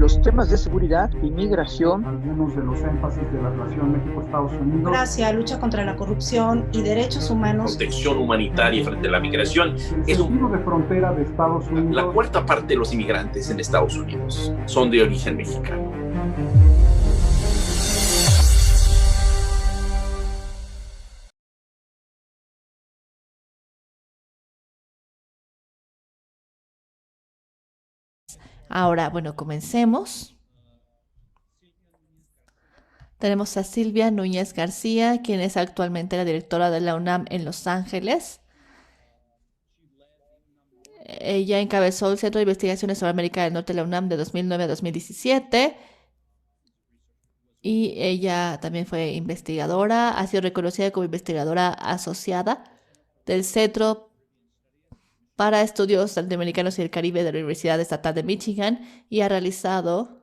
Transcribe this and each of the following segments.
los temas de seguridad y migración. Algunos de los énfasis de la relación México-Estados Unidos. Democracia, lucha contra la corrupción y derechos humanos. Protección humanitaria frente a la migración. El sentido de frontera de Estados Unidos. La cuarta parte de los inmigrantes en Estados Unidos son de origen mexicano. Ahora, bueno, comencemos. Tenemos a Silvia Núñez García, quien es actualmente la directora de la UNAM en Los Ángeles. Ella encabezó el Centro de Investigaciones sobre América del Norte de la UNAM de 2009 a 2017. Y ella también fue investigadora, ha sido reconocida como investigadora asociada del Centro para Estudios Latinoamericanos y el Caribe de la Universidad Estatal de Michigan y ha realizado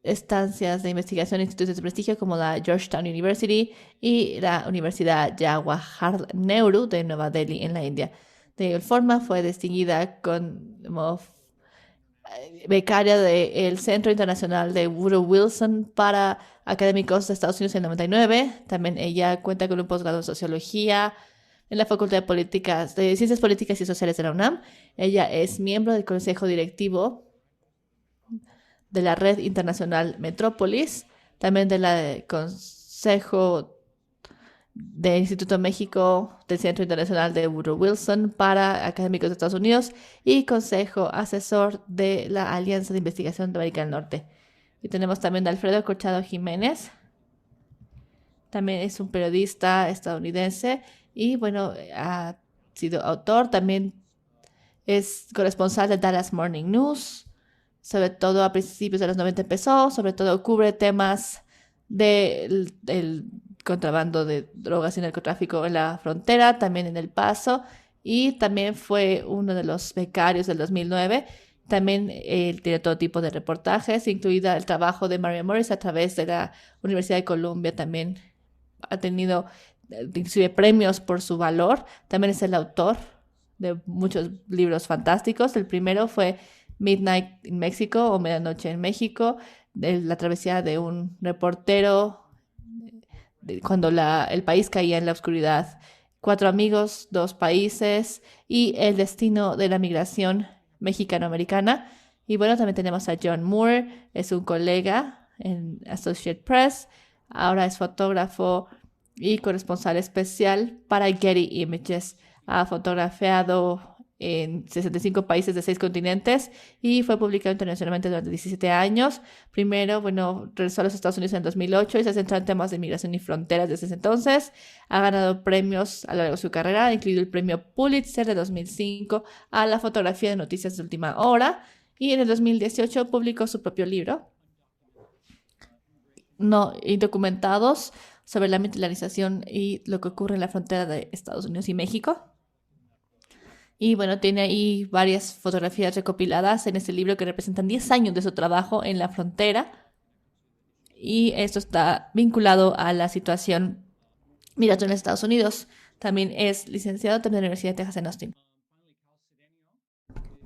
estancias de investigación en institutos de prestigio como la Georgetown University y la Universidad Jawaharlal Nehru de Nueva Delhi en la India. De igual forma fue distinguida como becaria del Centro Internacional de Woodrow Wilson para académicos de Estados Unidos en el 99. También ella cuenta con un posgrado en Sociología en la Facultad de Ciencias Políticas y Sociales de la UNAM. Ella es miembro del Consejo Directivo de la Red Internacional Metrópolis, también del Consejo del Instituto México del Centro Internacional de Woodrow Wilson para Académicos de Estados Unidos y Consejo Asesor de la Alianza de Investigación de América del Norte. Y tenemos también a Alfredo Corchado Jiménez, también es un periodista estadounidense y bueno, ha sido autor, también es corresponsal de Dallas Morning News, sobre todo a principios de los 90 empezó, sobre todo cubre temas del contrabando de drogas y narcotráfico en la frontera, también en El Paso, y también fue uno de los becarios del 2009. También tiene todo tipo de reportajes, incluida el trabajo de Maria Morris a través de la Universidad de Columbia. También ha tenido inclusive premios por su valor. También es el autor de muchos libros fantásticos. El primero fue Midnight in Mexico o Medianoche en México, de la travesía de un reportero cuando el país caía en la oscuridad. 4 amigos, 2 países y el destino de la migración mexicano-americana. Y bueno, también tenemos a John Moore, es un colega en Associated Press, ahora es fotógrafo y corresponsal especial para Getty Images. Ha fotografiado en 65 países de 6 continentes y fue publicado internacionalmente durante 17 años. Primero, bueno, regresó a los Estados Unidos en 2008 y se centró en temas de migración y fronteras desde ese entonces. Ha ganado premios a lo largo de su carrera, incluido el premio Pulitzer de 2005 a la fotografía de noticias de última hora, y en el 2018 publicó su propio libro, No Indocumentados, sobre la militarización y lo que ocurre en la frontera de Estados Unidos y México. Y bueno, tiene ahí varias fotografías recopiladas en este libro que representan 10 años de su trabajo en la frontera. Y esto está vinculado a la situación migratoria en Estados Unidos. También es licenciado también en la Universidad de Texas en Austin.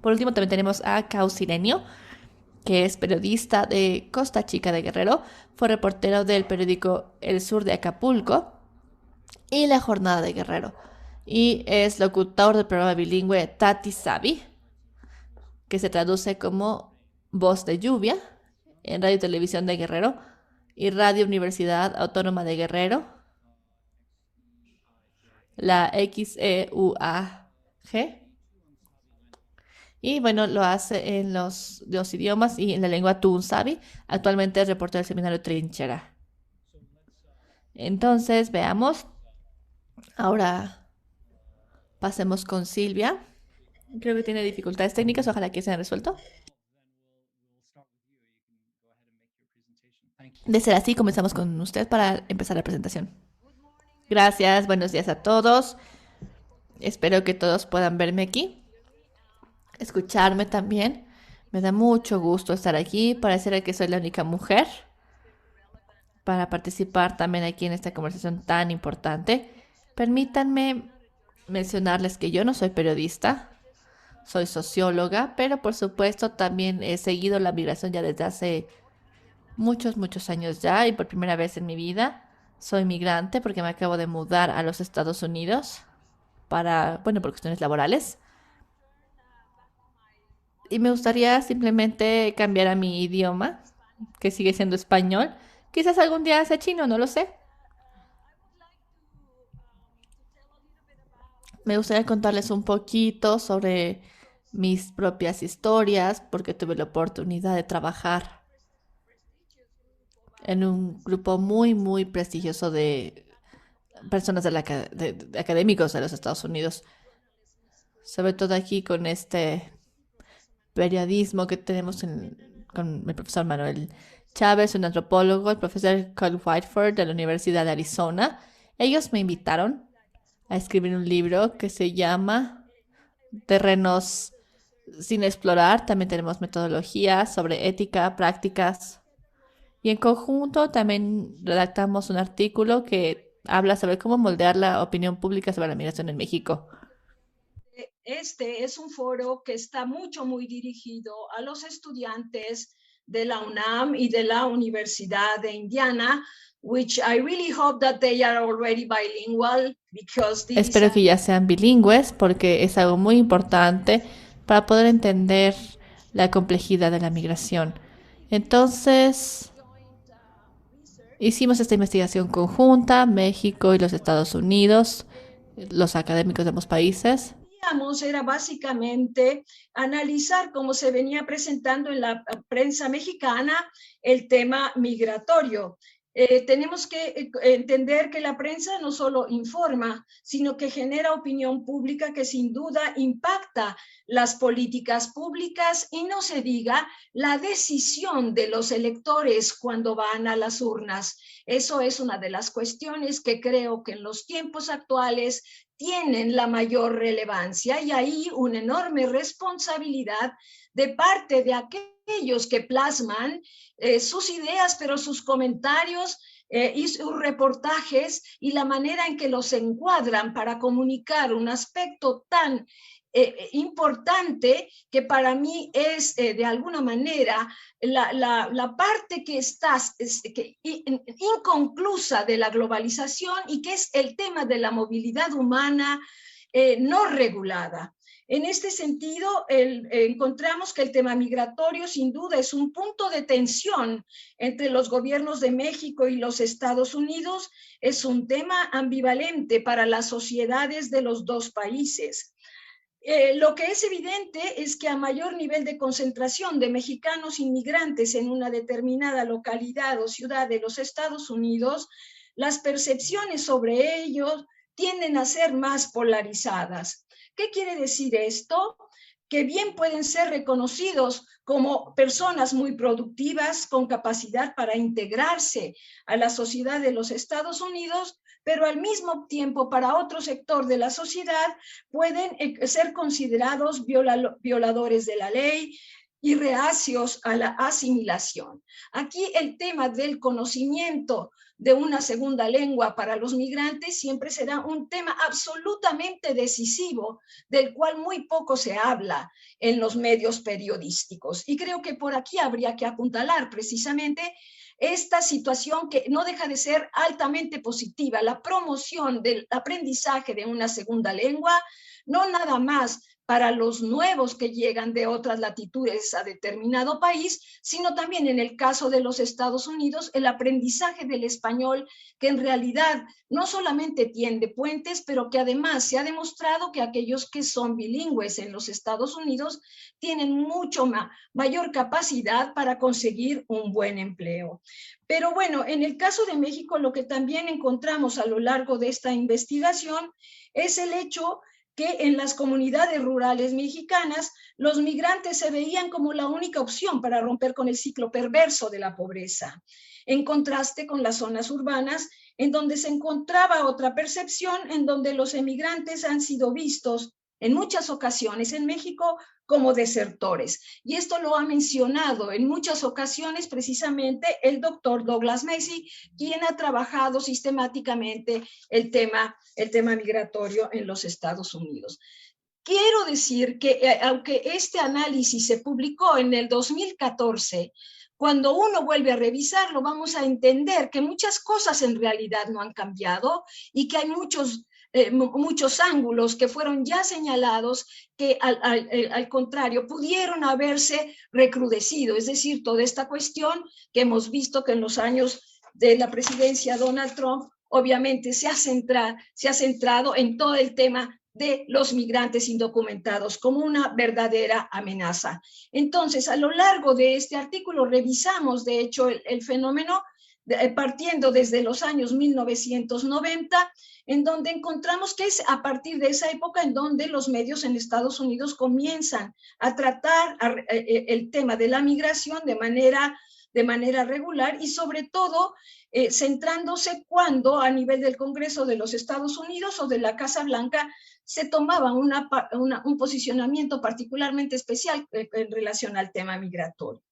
Por último, también tenemos a Cao Sirenio, que es periodista de Costa Chica de Guerrero. Fue reportero del periódico El Sur de Acapulco y La Jornada de Guerrero. Y es locutor del programa bilingüe Tati Sabi, que se traduce como Voz de Lluvia, en Radio y Televisión de Guerrero y Radio Universidad Autónoma de Guerrero, la XEUAG. Y bueno, lo hace en los 2 idiomas y en la lengua Tunsabi. Actualmente es reportero del seminario Trinchera. Entonces, veamos. Ahora pasemos con Silvia. Creo que tiene dificultades técnicas, ojalá que se hayan resuelto. De ser así, comenzamos con usted para empezar la presentación. Gracias, buenos días a todos. Espero que todos puedan verme aquí, escucharme también. Me da mucho gusto estar aquí. Pareciera que soy la única mujer para participar también aquí en esta conversación tan importante. Permítanme mencionarles que yo no soy periodista, soy socióloga, pero por supuesto también he seguido la migración ya desde hace muchos, muchos años ya y por primera vez en mi vida soy migrante porque me acabo de mudar a los Estados Unidos para, bueno, por cuestiones laborales. Y me gustaría simplemente cambiar a mi idioma, que sigue siendo español. Quizás algún día sea chino, no lo sé. Me gustaría contarles un poquito sobre mis propias historias, porque tuve la oportunidad de trabajar en un grupo muy, muy prestigioso de personas de académicos de los Estados Unidos, sobre todo aquí con este periodismo que tenemos con el profesor Manuel Chávez, un antropólogo, el profesor Carl Whiteford de la Universidad de Arizona. Ellos me invitaron a escribir un libro que se llama Terrenos sin explorar. También tenemos metodologías sobre ética, prácticas. Y en conjunto también redactamos un artículo que habla sobre cómo moldear la opinión pública sobre la migración en México. Este es un foro que está muy dirigido a los estudiantes de la UNAM y de la Universidad de Indiana, which I really hope that they are already bilingual because Espero que ya sean bilingües porque es algo muy importante para poder entender la complejidad de la migración. Entonces, hicimos esta investigación conjunta, México y los Estados Unidos, los académicos de ambos países. Era básicamente analizar cómo se venía presentando en la prensa mexicana el tema migratorio. Tenemos que entender que la prensa no solo informa, sino que genera opinión pública que sin duda impacta las políticas públicas y no se diga la decisión de los electores cuando van a las urnas. Eso es una de las cuestiones que creo que en los tiempos actuales tienen la mayor relevancia y ahí una enorme responsabilidad de parte de aquellos que plasman sus ideas, pero sus comentarios y sus reportajes y la manera en que los encuadran para comunicar un aspecto tan importante que para mí es de alguna manera la parte que está inconclusa de la globalización y que es el tema de la movilidad humana no regulada. En este sentido, encontramos que el tema migratorio sin duda es un punto de tensión entre los gobiernos de México y los Estados Unidos. Es un tema ambivalente para las sociedades de los dos países. Lo que es evidente es que a mayor nivel de concentración de mexicanos inmigrantes en una determinada localidad o ciudad de los Estados Unidos, las percepciones sobre ellos tienden a ser más polarizadas. ¿Qué quiere decir esto? Que bien pueden ser reconocidos como personas muy productivas, con capacidad para integrarse a la sociedad de los Estados Unidos, pero al mismo tiempo para otro sector de la sociedad pueden ser considerados violadores de la ley y reacios a la asimilación. Aquí el tema del conocimiento de una segunda lengua para los migrantes siempre será un tema absolutamente decisivo, del cual muy poco se habla en los medios periodísticos. Y creo que por aquí habría que apuntalar precisamente esta situación que no deja de ser altamente positiva, la promoción del aprendizaje de una segunda lengua, no nada más para los nuevos que llegan de otras latitudes a determinado país, sino también en el caso de los Estados Unidos, el aprendizaje del español, que en realidad no solamente tiende puentes, pero que además se ha demostrado que aquellos que son bilingües en los Estados Unidos tienen mucho mayor capacidad para conseguir un buen empleo. Pero bueno, en el caso de México, lo que también encontramos a lo largo de esta investigación es el hecho que en las comunidades rurales mexicanas los migrantes se veían como la única opción para romper con el ciclo perverso de la pobreza, en contraste con las zonas urbanas, en donde se encontraba otra percepción, en donde los emigrantes han sido vistos en muchas ocasiones en México como desertores. Y esto lo ha mencionado en muchas ocasiones precisamente el doctor Douglas Massey, quien ha trabajado sistemáticamente el tema migratorio en los Estados Unidos. Quiero decir que aunque este análisis se publicó en el 2014, cuando uno vuelve a revisarlo, vamos a entender que muchas cosas en realidad no han cambiado y que hay muchos ángulos que fueron ya señalados que al contrario pudieron haberse recrudecido. Es decir, toda esta cuestión que hemos visto que en los años de la presidencia Donald Trump obviamente se ha centrado en todo el tema de los migrantes indocumentados como una verdadera amenaza. Entonces, a lo largo de este artículo revisamos, de hecho, el fenómeno partiendo desde los años 1990, en donde encontramos que es a partir de esa época en donde los medios en Estados Unidos comienzan a tratar el tema de la migración de manera regular y sobre todo centrándose cuando a nivel del Congreso de los Estados Unidos o de la Casa Blanca se tomaba un posicionamiento particularmente especial en relación al tema migratorio.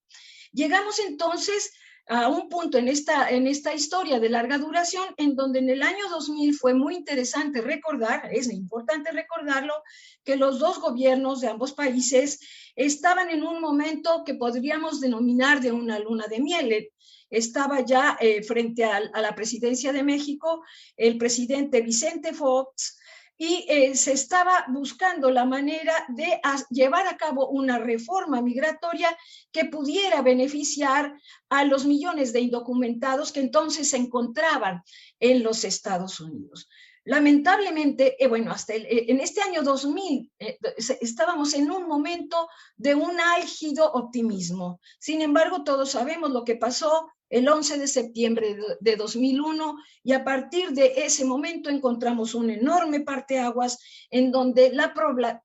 Llegamos entonces a un punto en esta historia de larga duración en donde en el año 2000 fue muy interesante recordar, es importante recordarlo, que los dos gobiernos de ambos países estaban en un momento que podríamos denominar de una luna de miel. Estaba ya frente a la presidencia de México el presidente Vicente Fox y se estaba buscando la manera de llevar a cabo una reforma migratoria que pudiera beneficiar a los millones de indocumentados que entonces se encontraban en los Estados Unidos. Lamentablemente, hasta en este año 2000 estábamos en un momento de un álgido optimismo. Sin embargo, todos sabemos lo que pasó el 11 de septiembre de 2001 y a partir de ese momento encontramos un enorme parteaguas en donde la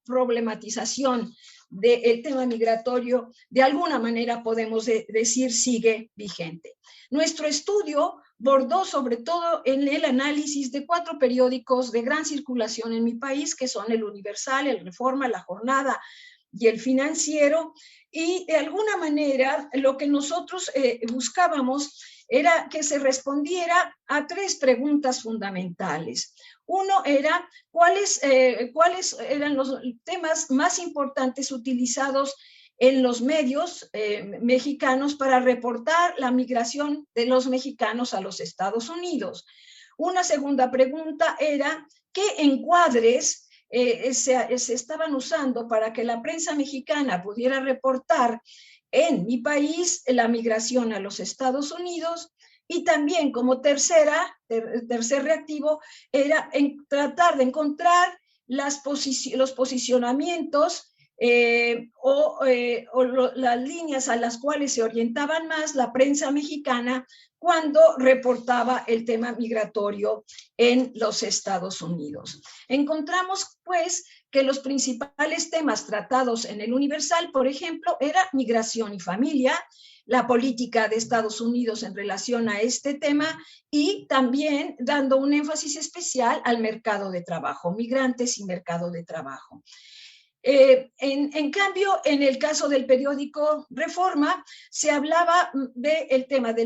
problematización del tema migratorio de alguna manera podemos decir sigue vigente. Nuestro estudio bordó sobre todo en el análisis de 4 periódicos de gran circulación en mi país, que son el Universal, el Reforma, la Jornada y el Financiero, y de alguna manera lo que nosotros buscábamos era que se respondiera a 3 preguntas fundamentales. Uno era cuáles eran los temas más importantes utilizados en los medios mexicanos para reportar la migración de los mexicanos a los Estados Unidos. Una segunda pregunta era qué encuadres se estaban usando para que la prensa mexicana pudiera reportar en mi país la migración a los Estados Unidos. Y también como tercer reactivo era tratar de encontrar los posicionamientos las líneas a las cuales se orientaban más la prensa mexicana cuando reportaba el tema migratorio en los Estados Unidos. Encontramos, pues, que los principales temas tratados en el Universal, por ejemplo, era migración y familia, la política de Estados Unidos en relación a este tema y también dando un énfasis especial al mercado de trabajo, migrantes y mercado de trabajo. En cambio, en el caso del periódico Reforma, se hablaba del tema de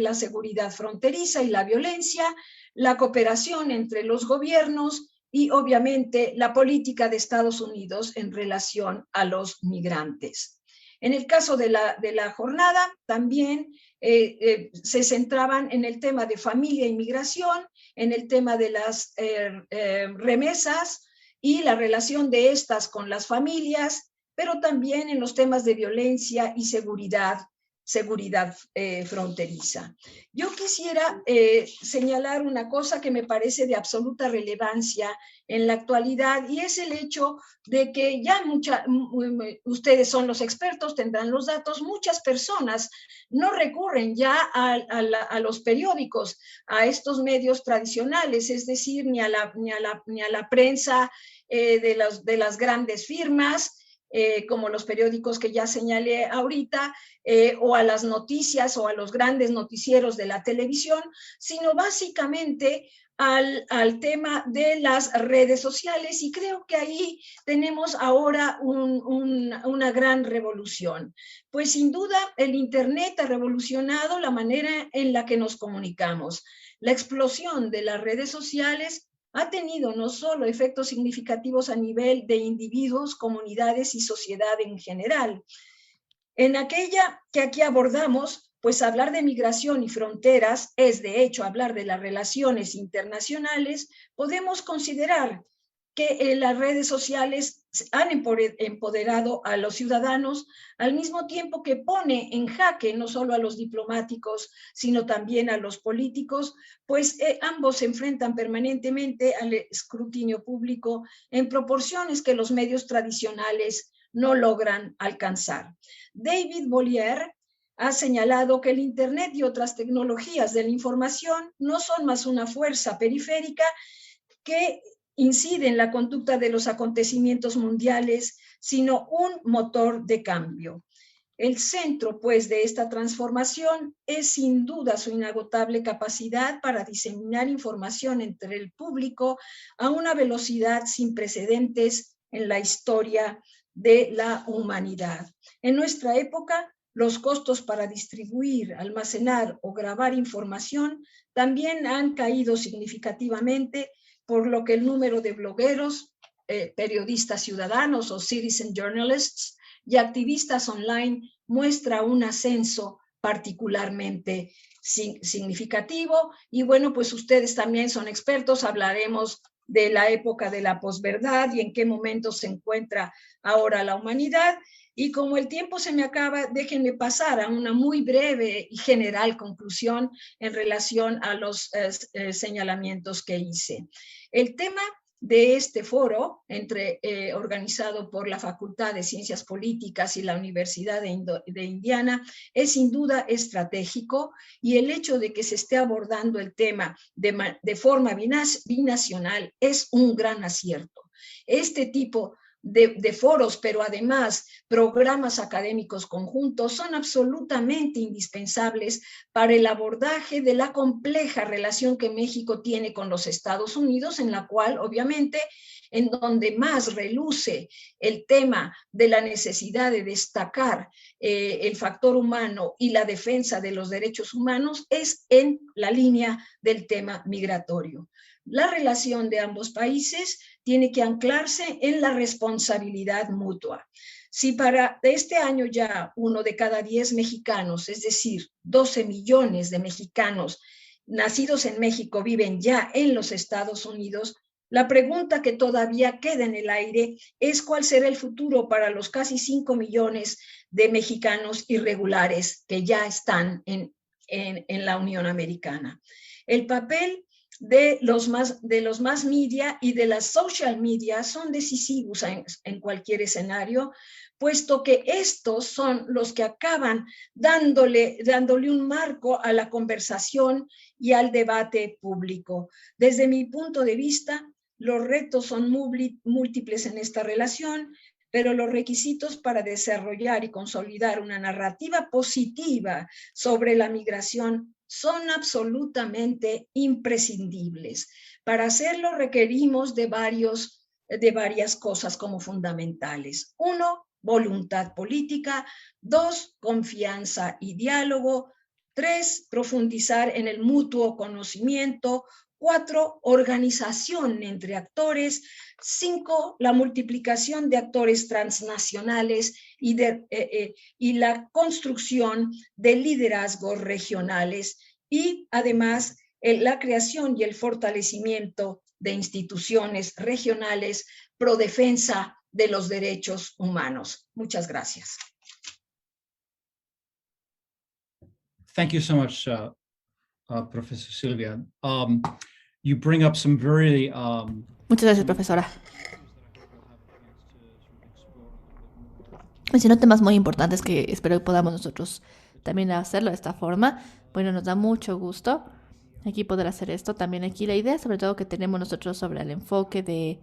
la seguridad fronteriza y la violencia, la cooperación entre los gobiernos y obviamente la política de Estados Unidos en relación a los migrantes. En el caso de la Jornada, también se centraban en el tema de familia y migración, en el tema de las remesas, y la relación de estas con las familias, pero también en los temas de violencia y seguridad fronteriza. Yo quisiera señalar una cosa que me parece de absoluta relevancia en la actualidad y es el hecho de que ya ustedes son los expertos, tendrán los datos, muchas personas no recurren ya a los periódicos, a estos medios tradicionales, es decir, ni a la prensa de las grandes firmas, como los periódicos que ya señalé ahorita, o a las noticias o a los grandes noticieros de la televisión, sino básicamente al tema de las redes sociales y creo que ahí tenemos ahora una gran revolución. Pues sin duda el Internet ha revolucionado la manera en la que nos comunicamos. La explosión de las redes sociales ha tenido no solo efectos significativos a nivel de individuos, comunidades y sociedad en general. En aquella que aquí abordamos, pues hablar de migración y fronteras es de hecho hablar de las relaciones internacionales, podemos considerar que las redes sociales han empoderado a los ciudadanos al mismo tiempo que pone en jaque no solo a los diplomáticos, sino también a los políticos, pues ambos se enfrentan permanentemente al escrutinio público en proporciones que los medios tradicionales no logran alcanzar. David Bollier ha señalado que el Internet y otras tecnologías de la información no son más una fuerza periférica que incide en la conducta de los acontecimientos mundiales, sino un motor de cambio. El centro, pues, de esta transformación es sin duda su inagotable capacidad para diseminar información entre el público a una velocidad sin precedentes en la historia de la humanidad. En nuestra época, los costos para distribuir, almacenar o grabar información también han caído significativamente, por lo que el número de blogueros, periodistas ciudadanos o citizen journalists y activistas online muestra un ascenso particularmente significativo. Y bueno, pues ustedes también son expertos, hablaremos de la época de la posverdad y en qué momento se encuentra ahora la humanidad. Y como el tiempo se me acaba, déjenme pasar a una muy breve y general conclusión en relación a los señalamientos que hice. El tema de este foro, organizado por la Facultad de Ciencias Políticas y la Universidad de Indiana, es sin duda estratégico, y el hecho de que se esté abordando el tema de forma binacional es un gran acierto. Este tipo de foros, pero además programas académicos conjuntos son absolutamente indispensables para el abordaje de la compleja relación que México tiene con los Estados Unidos, en la cual obviamente en donde más reluce el tema de la necesidad de destacar el factor humano y la defensa de los derechos humanos es en la línea del tema migratorio. La relación de ambos países tiene que anclarse en la responsabilidad mutua. Si para este año ya 1 de cada 10 mexicanos, es decir, 12 millones de mexicanos nacidos en México viven ya en los Estados Unidos, la pregunta que todavía queda en el aire es cuál será el futuro para los casi 5 millones de mexicanos irregulares que ya están en la Unión Americana. El papel de los más media y de las social media son decisivos en cualquier escenario, puesto que estos son los que acaban dándole un marco a la conversación y al debate público. Desde mi punto de vista, los retos son múltiples en esta relación, pero los requisitos para desarrollar y consolidar una narrativa positiva sobre la migración son absolutamente imprescindibles. Para hacerlo requerimos de varias cosas como fundamentales. 1, voluntad política. 2, confianza y diálogo. 3, profundizar en el mutuo conocimiento. 4, organización entre actores. 5, la multiplicación de actores transnacionales y la construcción de liderazgos regionales, y además la creación y el fortalecimiento de instituciones regionales pro defensa de los derechos humanos. Muchas gracias. Thank you so much, Professor Silvia. You bring up some very Muchas gracias, profesora. Mencionó temas muy importantes que espero que podamos nosotros también hacerlo de esta forma. Bueno, nos da mucho gusto aquí poder hacer esto. También aquí la idea, sobre todo, que tenemos nosotros sobre el enfoque de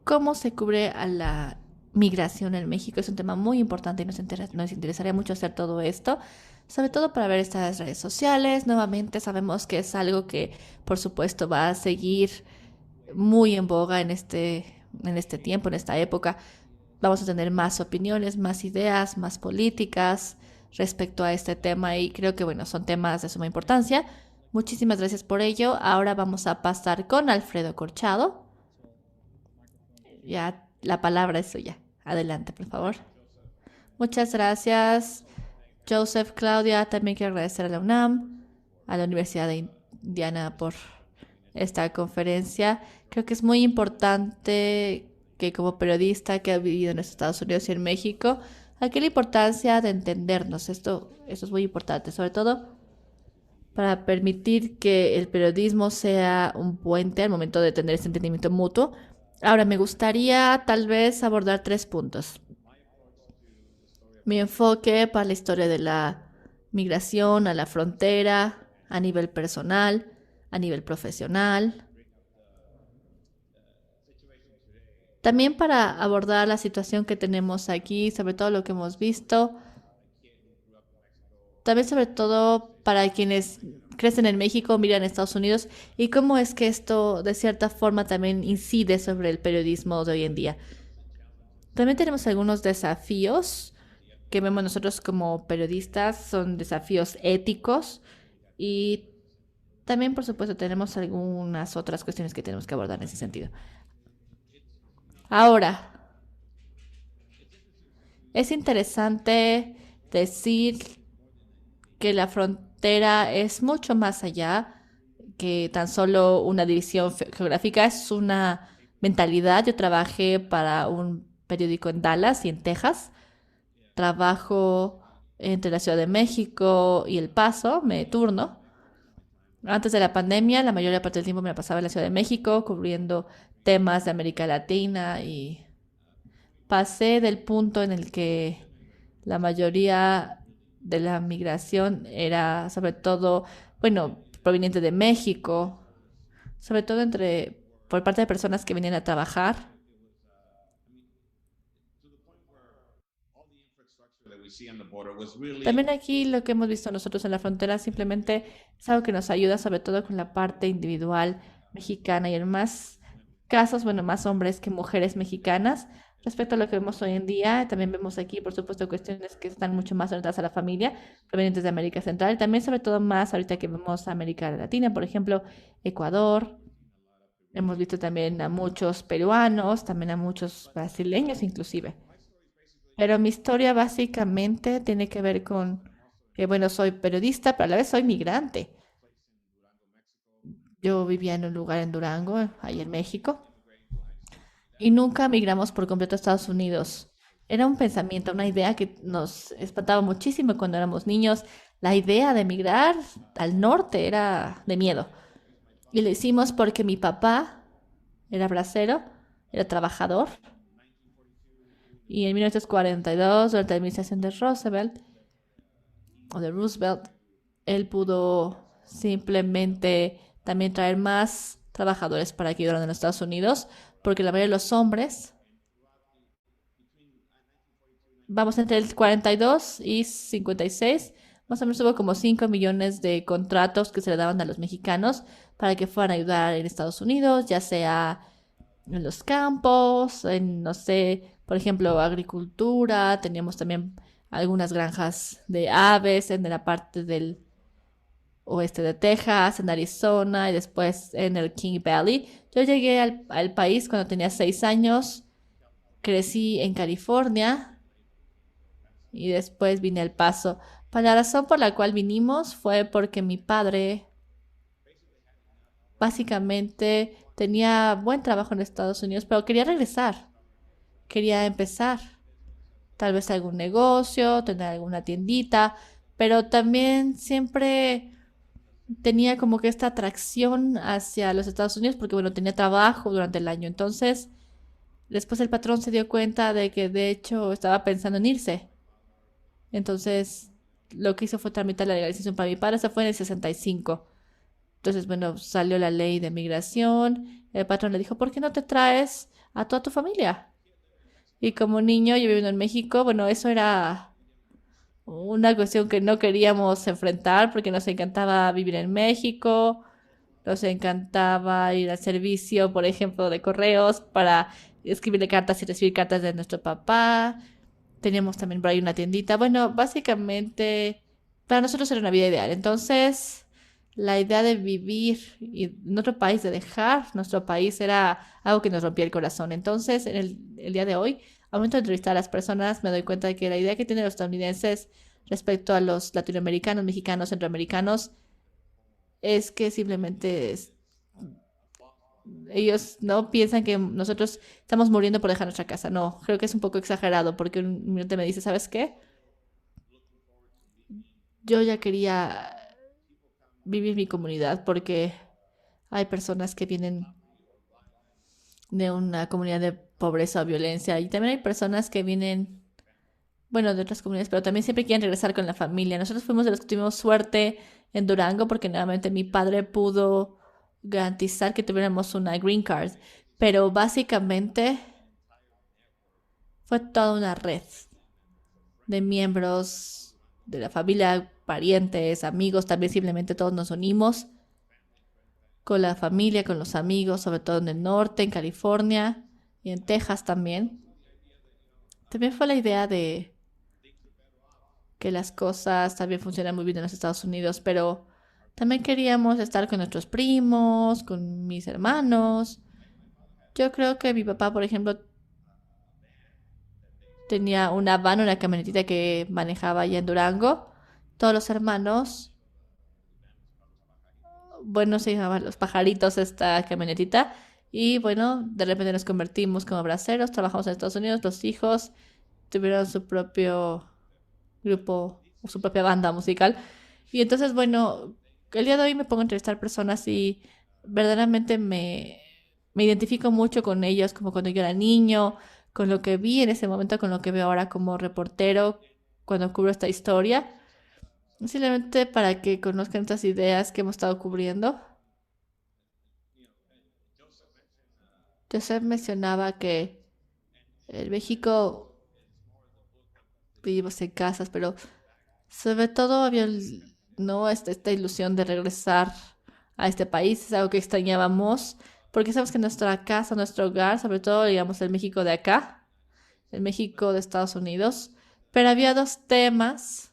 cómo se cubre a la migración en México es un tema muy importante y nos interesaría mucho hacer todo esto, sobre todo para ver estas redes sociales. Nuevamente sabemos que es algo que, por supuesto, va a seguir muy en boga en este tiempo, en esta época. Vamos a tener más opiniones, más ideas, más políticas respecto a este tema, y creo que, bueno, son temas de suma importancia. Muchísimas gracias por ello. Ahora vamos a pasar con Alfredo Corchado. Ya la palabra es suya. Adelante, por favor. Muchas gracias, Joseph, Claudia. También quiero agradecer a la UNAM, a la Universidad de Indiana por esta conferencia. Creo que es muy importante que como periodista que ha vivido en los Estados Unidos y en México, aquí la importancia de entendernos. Esto es muy importante, sobre todo para permitir que el periodismo sea un puente al momento de tener ese entendimiento mutuo. Ahora, me gustaría tal vez abordar 3 puntos. Mi enfoque para la historia de la migración a la frontera, a nivel personal, a nivel profesional. También para abordar la situación que tenemos aquí, sobre todo lo que hemos visto. También sobre todo para quienes crecen en México, miran a Estados Unidos y cómo es que esto de cierta forma también incide sobre el periodismo de hoy en día. También tenemos algunos desafíos que vemos nosotros como periodistas, son desafíos éticos y también, por supuesto, tenemos algunas otras cuestiones que tenemos que abordar en ese sentido. Ahora, es interesante decir que la frontera es mucho más allá que tan solo una división geográfica, es una mentalidad. Yo trabajé para un periódico en Dallas y en Texas. Trabajo entre la Ciudad de México y El Paso, me turno. Antes de la pandemia, la mayor parte del tiempo me la pasaba en la Ciudad de México, cubriendo temas de América Latina, y pasé del punto en el que la mayoría de la migración era sobre todo, bueno, proveniente de México, sobre todo por parte de personas que venían a trabajar. También aquí lo que hemos visto nosotros en la frontera simplemente es algo que nos ayuda sobre todo con la parte individual mexicana y en más casos, bueno, más hombres que mujeres mexicanas. Respecto a lo que vemos hoy en día, también vemos aquí, por supuesto, cuestiones que están mucho más orientadas a la familia, provenientes de América Central, también sobre todo más ahorita que vemos América Latina, por ejemplo, Ecuador. Hemos visto también a muchos peruanos, también a muchos brasileños inclusive. Pero mi historia básicamente tiene que ver con que, bueno, soy periodista, pero a la vez soy migrante. Yo vivía en un lugar en Durango, ahí en México, y nunca migramos por completo a Estados Unidos. Era un pensamiento, una idea que nos espantaba muchísimo cuando éramos niños. La idea de emigrar al norte era de miedo. Y lo hicimos porque mi papá era bracero, era trabajador. Y en 1942, durante la administración de Roosevelt, él pudo simplemente también traer más trabajadores para que ayudaran en los Estados Unidos, porque la mayoría de los hombres, vamos entre el 42 y 56, más o menos hubo como 5 millones de contratos que se le daban a los mexicanos para que fueran a ayudar en Estados Unidos, ya sea en los campos, en, no sé, por ejemplo, agricultura. Teníamos también algunas granjas de aves en la parte del oeste de Texas, en Arizona y después en el King Valley. Yo llegué al país cuando tenía 6 años, crecí en California y después vine al Paso. La razón por la cual vinimos fue porque mi padre básicamente tenía buen trabajo en Estados Unidos, pero quería regresar, quería empezar tal vez algún negocio, tener alguna tiendita, pero también siempre tenía como que esta atracción hacia los Estados Unidos porque, bueno, tenía trabajo durante el año. Entonces, después el patrón se dio cuenta de que de hecho estaba pensando en irse. Entonces, lo que hizo fue tramitar la legalización para mi padre. Eso fue en el 65. Entonces, bueno, salió la ley de migración. El patrón le dijo, ¿por qué no te traes a toda tu familia? Y como niño, yo viviendo en México, bueno, eso era una cuestión que no queríamos enfrentar porque nos encantaba vivir en México, nos encantaba ir al servicio, por ejemplo, de correos para escribirle cartas y recibir cartas de nuestro papá. Teníamos también por ahí una tiendita. Bueno, básicamente para nosotros era una vida ideal. Entonces, la idea de vivir en otro país, de dejar nuestro país, era algo que nos rompía el corazón. Entonces, en el día de hoy, al momento de entrevistar a las personas, me doy cuenta de que la idea que tienen los estadounidenses respecto a los latinoamericanos, mexicanos, centroamericanos, es que simplemente ellos no piensan que nosotros estamos muriendo por dejar nuestra casa. No, creo que es un poco exagerado, porque un minuto me dice, ¿sabes qué? Yo ya quería vivir mi comunidad porque hay personas que vienen de una comunidad de pobreza o violencia y también hay personas que vienen, bueno, de otras comunidades, pero también siempre quieren regresar con la familia. Nosotros fuimos de los que tuvimos suerte en Durango porque nuevamente mi padre pudo garantizar que tuviéramos una green card, pero básicamente fue toda una red de miembros de la familia, parientes, amigos, también simplemente todos nos unimos con la familia, con los amigos, sobre todo en el norte, en California y en Texas también. También fue la idea de que las cosas también funcionan muy bien en los Estados Unidos, pero también queríamos estar con nuestros primos, con mis hermanos. Yo creo que mi papá, por ejemplo, tenía una van, una camionetita que manejaba allá en Durango. Todos los hermanos, bueno, se llamaban Los Pajaritos esta camionetita. Y bueno, de repente nos convertimos como braceros, trabajamos en Estados Unidos, los hijos tuvieron su propio grupo, su propia banda musical. Y entonces, bueno, el día de hoy me pongo a entrevistar personas y verdaderamente me identifico mucho con ellos, como cuando yo era niño, con lo que vi en ese momento, con lo que veo ahora como reportero cuando cubro esta historia. Simplemente para que conozcan estas ideas que hemos estado cubriendo. Joseph mencionaba que en México vivimos en casas, pero sobre todo había no esta ilusión de regresar a este país. Es algo que extrañábamos, porque sabemos que nuestra casa, nuestro hogar, sobre todo, digamos, el México de acá, el México de Estados Unidos, pero había dos temas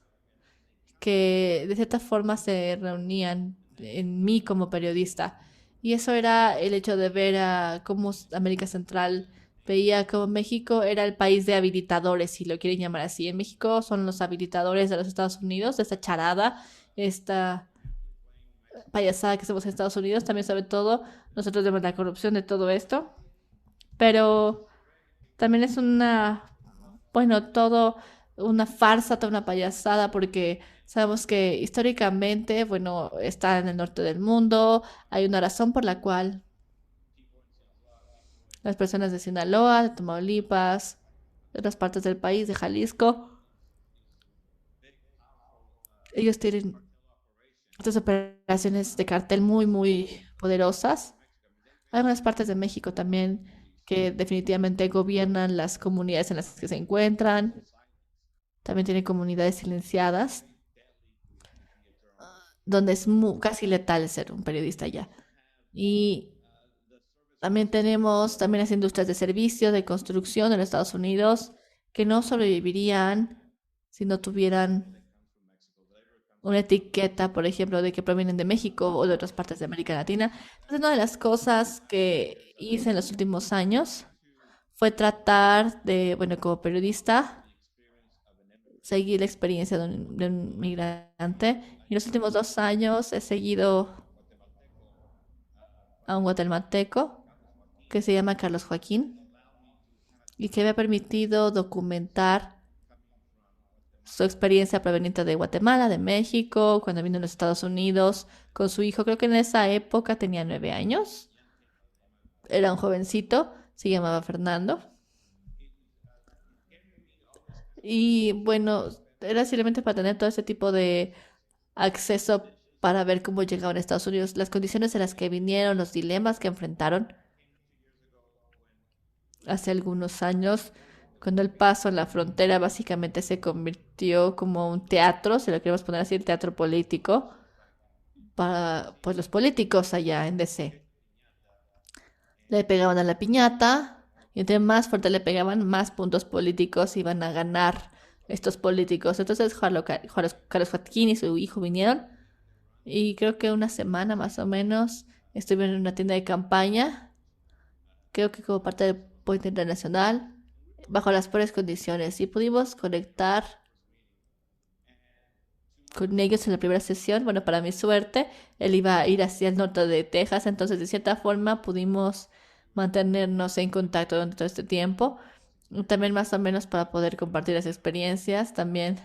que de cierta forma se reunían en mí como periodista. Y eso era el hecho de ver a cómo América Central veía como México era el país de habilitadores, si lo quieren llamar así. En México son los habilitadores de los Estados Unidos, de esta charada, esta payasada que hacemos en Estados Unidos. También sobre todo, nosotros vemos la corrupción de todo esto. Pero también es todo una farsa, toda una payasada, porque sabemos que históricamente, bueno, está en el norte del mundo. Hay una razón por la cual las personas de Sinaloa, de Tamaulipas, de otras partes del país, de Jalisco, ellos tienen estas operaciones de cartel muy, muy poderosas. Hay algunas partes de México también que definitivamente gobiernan las comunidades en las que se encuentran. También tienen comunidades silenciadas, donde es casi letal ser un periodista allá. Y también tenemos las industrias de servicio, de construcción en Estados Unidos, que no sobrevivirían si no tuvieran una etiqueta, por ejemplo, de que provienen de México o de otras partes de América Latina. Entonces, una de las cosas que hice en los últimos años fue tratar de, bueno, como periodista, seguir la experiencia de un migrante. Y en los últimos 2 años he seguido a un guatemalteco que se llama Carlos Joaquín y que me ha permitido documentar su experiencia proveniente de Guatemala, de México, cuando vino a los Estados Unidos con su hijo. Creo que en esa época tenía 9 años. Era un jovencito, se llamaba Fernando. Y bueno, era simplemente para tener todo ese tipo de acceso para ver cómo llegaron a Estados Unidos, las condiciones en las que vinieron, los dilemas que enfrentaron hace algunos años, cuando el paso en la frontera básicamente se convirtió como un teatro, si lo queremos poner así, el teatro político, para pues los políticos allá en DC. Le pegaban a la piñata, y entre más fuerte le pegaban, más puntos políticos iban a ganar estos políticos. Entonces Carlos Joaquín y su hijo vinieron Y creo que una semana más o menos estuve en una tienda de campaña, creo que como parte del Point Internacional, bajo las peores condiciones. Y pudimos conectar con ellos en la primera sesión. Bueno, para mi suerte, él iba a ir hacia el norte de Texas, entonces de cierta forma pudimos mantenernos en contacto durante todo este tiempo. Y también más o menos para poder compartir las experiencias. También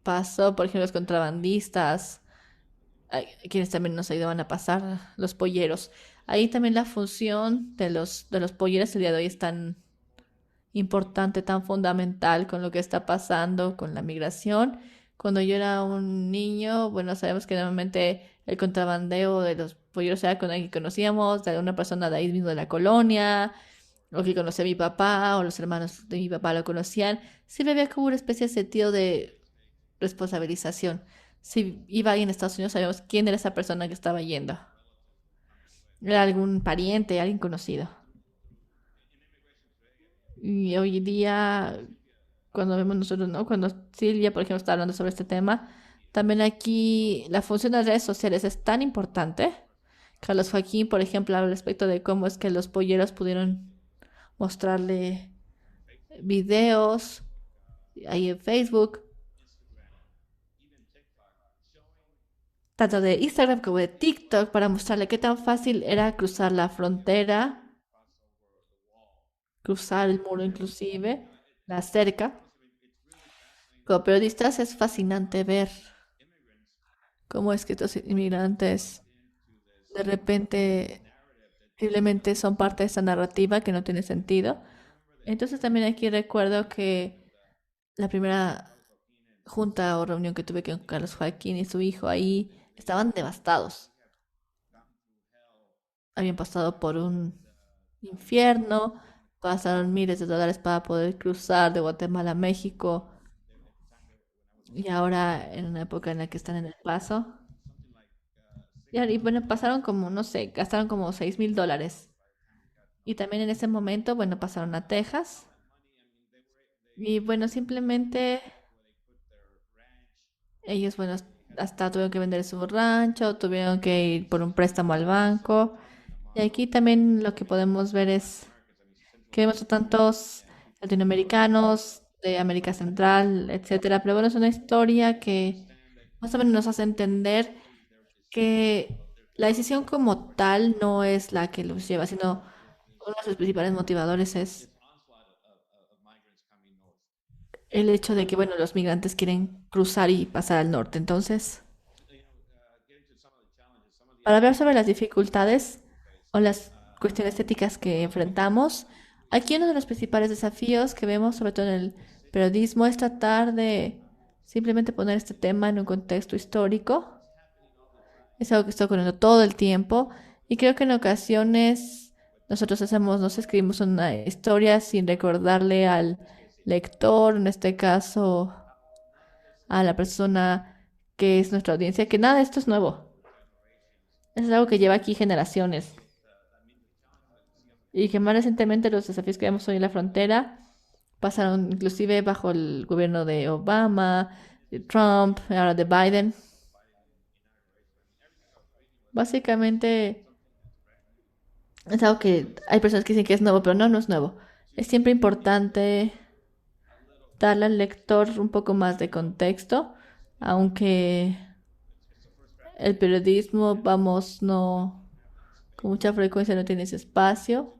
pasó, por ejemplo, los contrabandistas, quienes también nos ayudaban a pasar, los polleros. Ahí también la función de los polleros el día de hoy es tan importante, tan fundamental con lo que está pasando con la migración. Cuando yo era un niño, bueno, sabemos que normalmente el contrabandeo de los polleros era con alguien que conocíamos, de alguna persona de ahí mismo de la colonia, o que conocía a mi papá, o los hermanos de mi papá lo conocían. Siempre había como una especie de sentido de responsabilización. Si iba alguien a Estados Unidos, sabíamos quién era esa persona que estaba yendo. Era algún pariente, alguien conocido. Y hoy día, cuando vemos nosotros, ¿no? Cuando Silvia, por ejemplo, está hablando sobre este tema, también aquí la función de las redes sociales es tan importante. Carlos Joaquín, por ejemplo, habla al respecto de cómo es que los polleros pudieron mostrarle videos ahí en Facebook, tanto de Instagram como de TikTok, para mostrarle qué tan fácil era cruzar la frontera, cruzar el muro inclusive, la cerca. Como periodistas es fascinante ver cómo es que estos inmigrantes de repente simplemente son parte de esa narrativa que no tiene sentido. Entonces también aquí recuerdo que la primera junta o reunión que tuve con Carlos Joaquín y su hijo ahí estaban devastados. Habían pasado por un infierno, pasaron miles de dólares para poder cruzar de Guatemala a México y ahora en una época en la que están en El Paso. Y bueno, pasaron como, no sé, gastaron como $6,000. Y también en ese momento, bueno, pasaron a Texas. Y bueno, simplemente ellos, bueno, hasta tuvieron que vender su rancho, tuvieron que ir por un préstamo al banco. Y aquí también lo que podemos ver es que vemos a tantos latinoamericanos de América Central, etcétera. Pero bueno, es una historia que más o menos nos hace entender que la decisión como tal no es la que los lleva, sino uno de los principales motivadores es el hecho de que, bueno, los migrantes quieren cruzar y pasar al norte. Entonces, para hablar sobre las dificultades o las cuestiones éticas que enfrentamos, aquí uno de los principales desafíos que vemos, sobre todo en el periodismo, es tratar de simplemente poner este tema en un contexto histórico. Es algo que está ocurriendo todo el tiempo y creo que en ocasiones nosotros nos escribimos una historia sin recordarle al lector, en este caso a la persona que es nuestra audiencia, que nada de esto es nuevo. Es algo que lleva aquí generaciones. Y que más recientemente los desafíos que vemos hoy en la frontera pasaron inclusive bajo el gobierno de Obama, de Trump, ahora de Biden. Básicamente es algo que hay personas que dicen que es nuevo, pero no es nuevo. Es siempre importante darle al lector un poco más de contexto, aunque el periodismo, vamos, no, con mucha frecuencia no tiene ese espacio,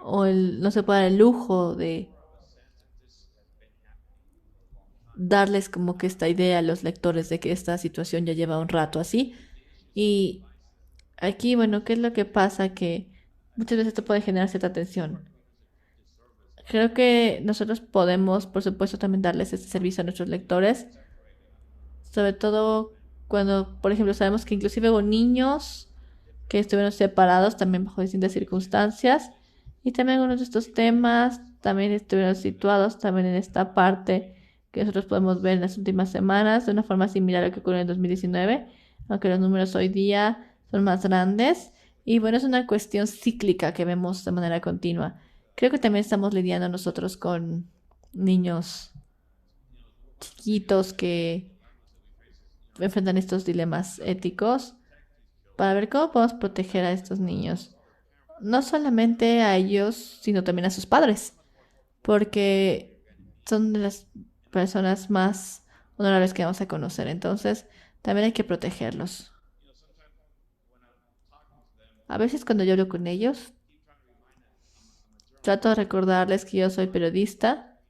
o no se puede dar el lujo de darles como que esta idea a los lectores de que esta situación ya lleva un rato así. Y aquí, bueno, ¿qué es lo que pasa? Que muchas veces esto puede generar cierta tensión. Creo que nosotros podemos, por supuesto, también darles este servicio a nuestros lectores, sobre todo cuando, por ejemplo, sabemos que inclusive hubo niños que estuvieron separados también bajo distintas circunstancias, y también algunos de estos temas también estuvieron situados también en esta parte que nosotros podemos ver en las últimas semanas de una forma similar a lo que ocurrió en 2019, aunque los números hoy día son más grandes. Y bueno, es una cuestión cíclica que vemos de manera continua. Creo que también estamos lidiando nosotros con niños chiquitos que enfrentan estos dilemas éticos para ver cómo podemos proteger a estos niños. No solamente a ellos, sino también a sus padres, porque son de las personas más honorables que vamos a conocer. Entonces, también hay que protegerlos. A veces cuando yo hablo con ellos, trato de recordarles que yo soy periodista,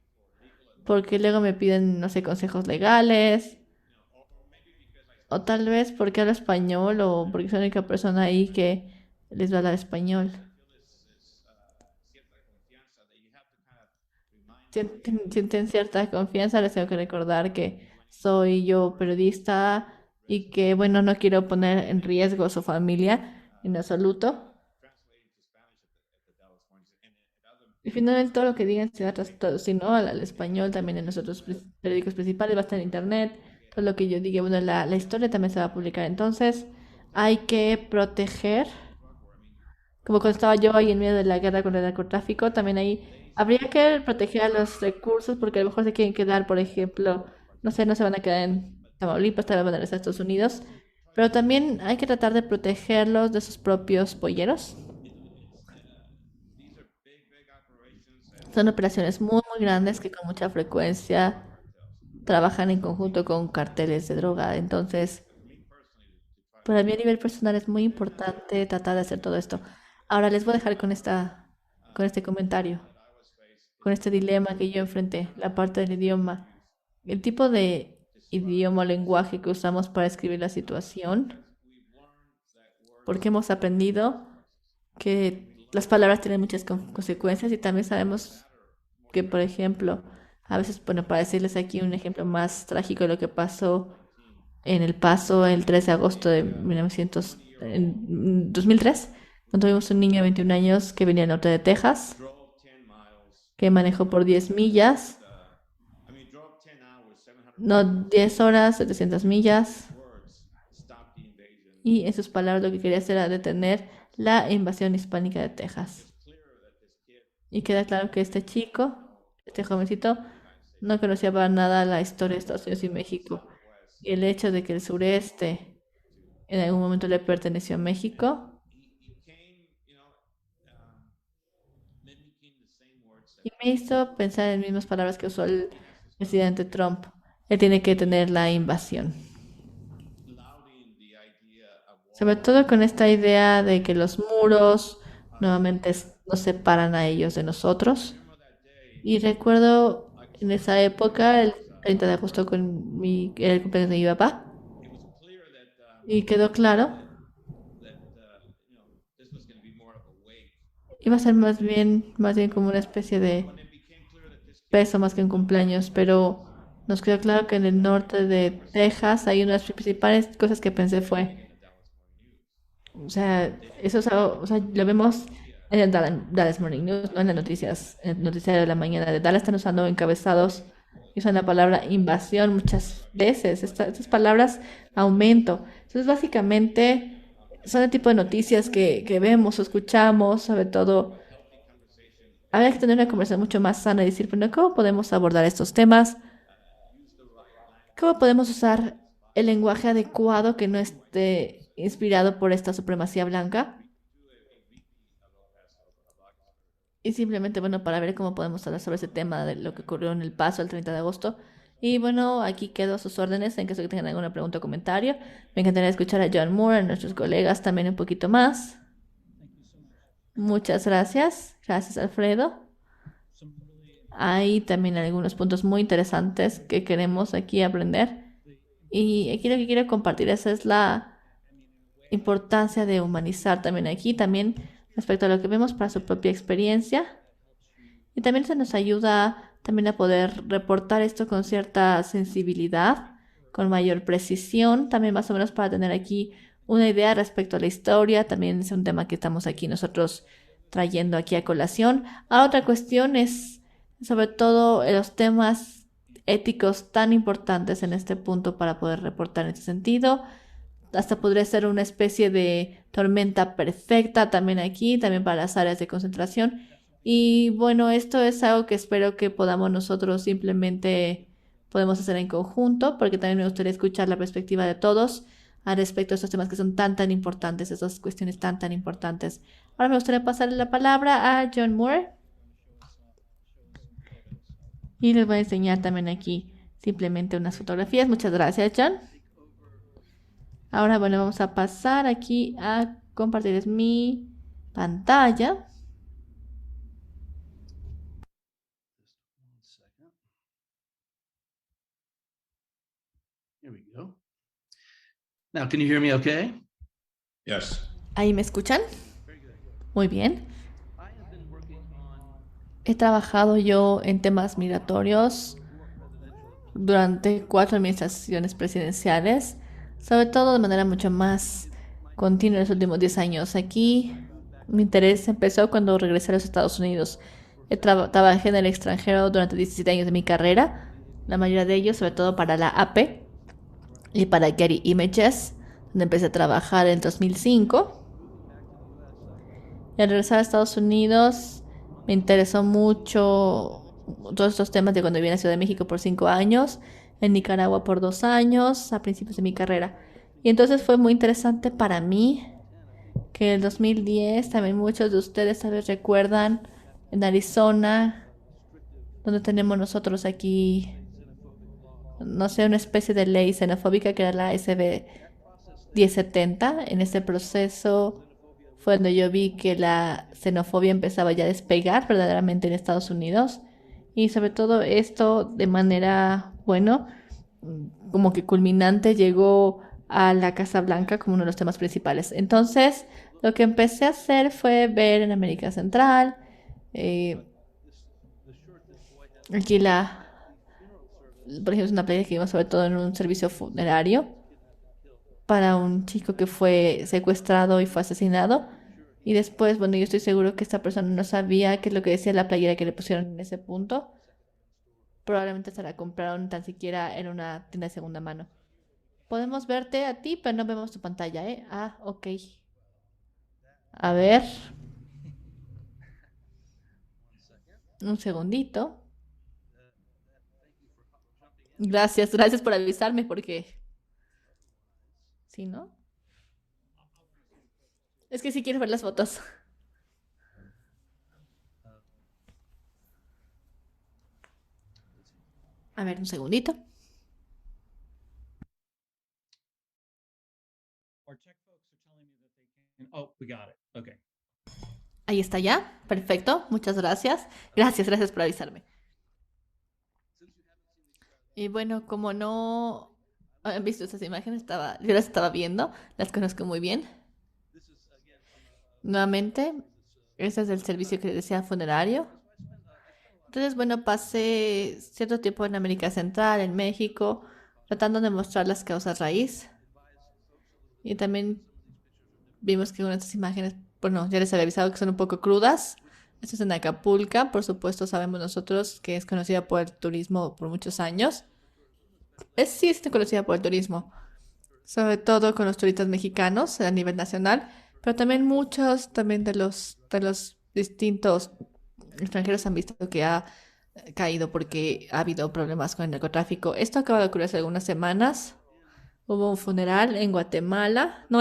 porque luego me piden, no sé, consejos legales, o tal vez porque hablo español, o porque soy la única persona ahí que les va a hablar español. Sienten cierta confianza, les tengo que recordar que soy yo periodista y que, bueno, no quiero poner en riesgo a su familia en absoluto. Y finalmente todo lo que digan se va a traducir, ¿no? al español también en nuestros periódicos principales, va a estar en internet. Todo lo que yo diga, bueno, la historia también se va a publicar. Entonces hay que proteger, como cuando estaba yo ahí en medio de la guerra contra el narcotráfico, también ahí habría que proteger a los recursos porque a lo mejor se quieren quedar, por ejemplo, no sé, no se van a quedar en Tamaulipas, tal vez van a regresar a Estados Unidos, pero también hay que tratar de protegerlos de sus propios polleros. Son operaciones muy, muy grandes que con mucha frecuencia trabajan en conjunto con carteles de droga. Entonces, para mí a nivel personal es muy importante tratar de hacer todo esto. Ahora les voy a dejar con este comentario, con este dilema que yo enfrenté, la parte del idioma. El tipo de idioma o lenguaje que usamos para escribir la situación, porque hemos aprendido que las palabras tienen muchas consecuencias y también sabemos que, por ejemplo, a veces, bueno, para decirles aquí un ejemplo más trágico de lo que pasó en El Paso el 3 de agosto de 2003, cuando tuvimos un niño de 21 años que venía del norte de Texas, que manejó por 10 millas, no 10 horas, 700 millas, y en sus palabras lo que quería hacer era detener la invasión hispánica de Texas. Y queda claro que este chico, este jovencito, no conocía para nada la historia de Estados Unidos y México. Y el hecho de que el sureste en algún momento le perteneció a México y me hizo pensar en las mismas palabras que usó el presidente Trump. Él tiene que detener la invasión. Sobre todo con esta idea de que los muros nuevamente nos separan a ellos de nosotros. Y recuerdo en esa época, el 30 de agosto, era el cumpleaños de mi papá. Y quedó claro. Iba a ser más bien como una especie de peso más que un cumpleaños, pero nos quedó claro que en el norte de Texas hay una de las principales cosas que pensé fue, o sea, eso es algo, o sea, lo vemos en el Dallas Morning News, no en las noticias, en el noticiario de la mañana de Dallas están usando encabezados y usan la palabra invasión muchas veces, estas palabras aumento. Entonces, básicamente, son el tipo de noticias que vemos o escuchamos, sobre todo. Habría que tener una conversación mucho más sana y decir, bueno, ¿cómo podemos abordar estos temas? ¿Cómo podemos usar el lenguaje adecuado que no esté inspirado por esta supremacía blanca? Y simplemente, bueno, para ver cómo podemos hablar sobre ese tema de lo que ocurrió en El Paso el 30 de agosto. Y bueno, aquí quedo a sus órdenes en caso de que tengan alguna pregunta o comentario. Me encantaría escuchar a John Moore, a nuestros colegas también un poquito más. Muchas gracias. Gracias, Alfredo. Hay también algunos puntos muy interesantes que queremos aquí aprender. Y aquí lo que quiero compartir es la importancia de humanizar también aquí, también respecto a lo que vemos para su propia experiencia. Y también se nos ayuda también a poder reportar esto con cierta sensibilidad, con mayor precisión, también más o menos para tener aquí una idea respecto a la historia. También es un tema que estamos aquí nosotros trayendo aquí a colación. Otra cuestión es sobre todo los temas éticos tan importantes en este punto para poder reportar en este sentido. Hasta podría ser una especie de tormenta perfecta también aquí, también para las áreas de concentración. Y bueno, esto es algo que espero que podamos nosotros simplemente podemos hacer en conjunto, porque también me gustaría escuchar la perspectiva de todos al respecto de estos temas que son tan importantes, estas cuestiones tan importantes. Ahora me gustaría pasarle la palabra a John Moore. Y les voy a enseñar también aquí simplemente unas fotografías. Muchas gracias, John. Ahora, bueno, vamos a pasar aquí a compartirles mi pantalla. Here we go. Now, can you hear me okay? Yes. ¿Ahí me escuchan? Muy bien. He trabajado yo en temas migratorios durante 4 administraciones presidenciales, sobre todo de manera mucho más continua en los últimos 10 años. Aquí mi interés empezó cuando regresé a los Estados Unidos. Trabajé en el extranjero durante 17 años de mi carrera, la mayoría de ellos sobre todo para la AP y para Getty Images, donde empecé a trabajar en 2005. Y al regresar a Estados Unidos me interesó mucho todos estos temas de cuando viví en la Ciudad de México por 5 años, en Nicaragua por 2 años, a principios de mi carrera. Y entonces fue muy interesante para mí que en 2010, también muchos de ustedes tal vez recuerdan, en Arizona, donde tenemos nosotros aquí, no sé, una especie de ley xenofóbica que era la SB 1070. En ese proceso fue donde yo vi que la xenofobia empezaba ya a despegar verdaderamente en Estados Unidos. Y sobre todo esto de manera, bueno, como que culminante llegó a la Casa Blanca como uno de los temas principales. Entonces, lo que empecé a hacer fue ver en América Central, aquí por ejemplo, es una playa que vimos sobre todo en un servicio funerario para un chico que fue secuestrado y fue asesinado. Y después, bueno, yo estoy seguro que esta persona no sabía qué es lo que decía la playera que le pusieron en ese punto. Probablemente se la compraron tan siquiera en una tienda de segunda mano. Podemos verte a ti, pero no vemos tu pantalla, ¿eh? Ah, ok. A ver. Un segundito. Gracias por avisarme porque... ¿Sí, no? Es que sí quiero ver las fotos. A ver, un segundito. Oh, we got it. Okay. Ahí está ya. Perfecto. Muchas gracias. Gracias por avisarme. Y bueno, como no han visto esas imágenes, yo las estaba viendo. Las conozco muy bien. Nuevamente, este es el servicio que decía funerario. Entonces, bueno, pasé cierto tiempo en América Central, en México, tratando de mostrar las causas raíz. Y también vimos que estas imágenes, bueno, ya les había avisado que son un poco crudas. Esto es en Acapulco, por supuesto, sabemos nosotros que es conocida por el turismo por muchos años. Sí, es conocida por el turismo, sobre todo con los turistas mexicanos a nivel nacional, pero también muchos también de los distintos extranjeros han visto que ha caído porque ha habido problemas con el narcotráfico. Esto acaba de ocurrir hace algunas semanas. Hubo un funeral en Guatemala, no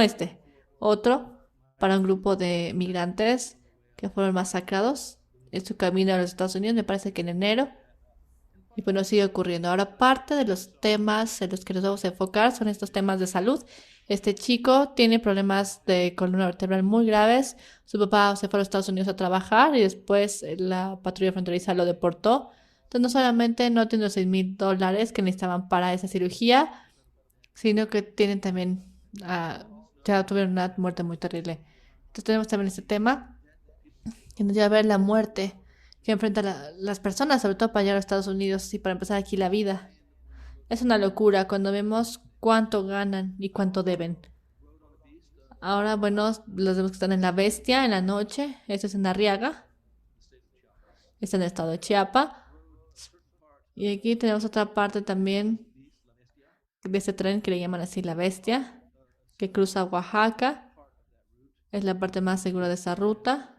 otro, para un grupo de migrantes que fueron masacrados en su camino a los Estados Unidos, me parece que en enero. Y bueno, sigue ocurriendo. Ahora, parte de los temas en los que nos vamos a enfocar son estos temas de salud. Este chico tiene problemas de columna vertebral muy graves. Su papá se fue a los Estados Unidos a trabajar y después la patrulla fronteriza lo deportó. Entonces, no solamente no tiene los $6,000 que necesitaban para esa cirugía, sino que tienen también, ya tuvieron una muerte muy terrible. Entonces, tenemos también este tema que nos lleva a ver la muerte que enfrentan las personas, sobre todo para llegar a Estados Unidos y para empezar aquí la vida. Es una locura cuando vemos cuánto ganan y cuánto deben. Ahora, bueno, los vemos que están en La Bestia en la noche. Esto es en Arriaga. Está en el estado de Chiapas. Y aquí tenemos otra parte también de este tren que le llaman así La Bestia, que cruza Oaxaca. Es la parte más segura de esa ruta.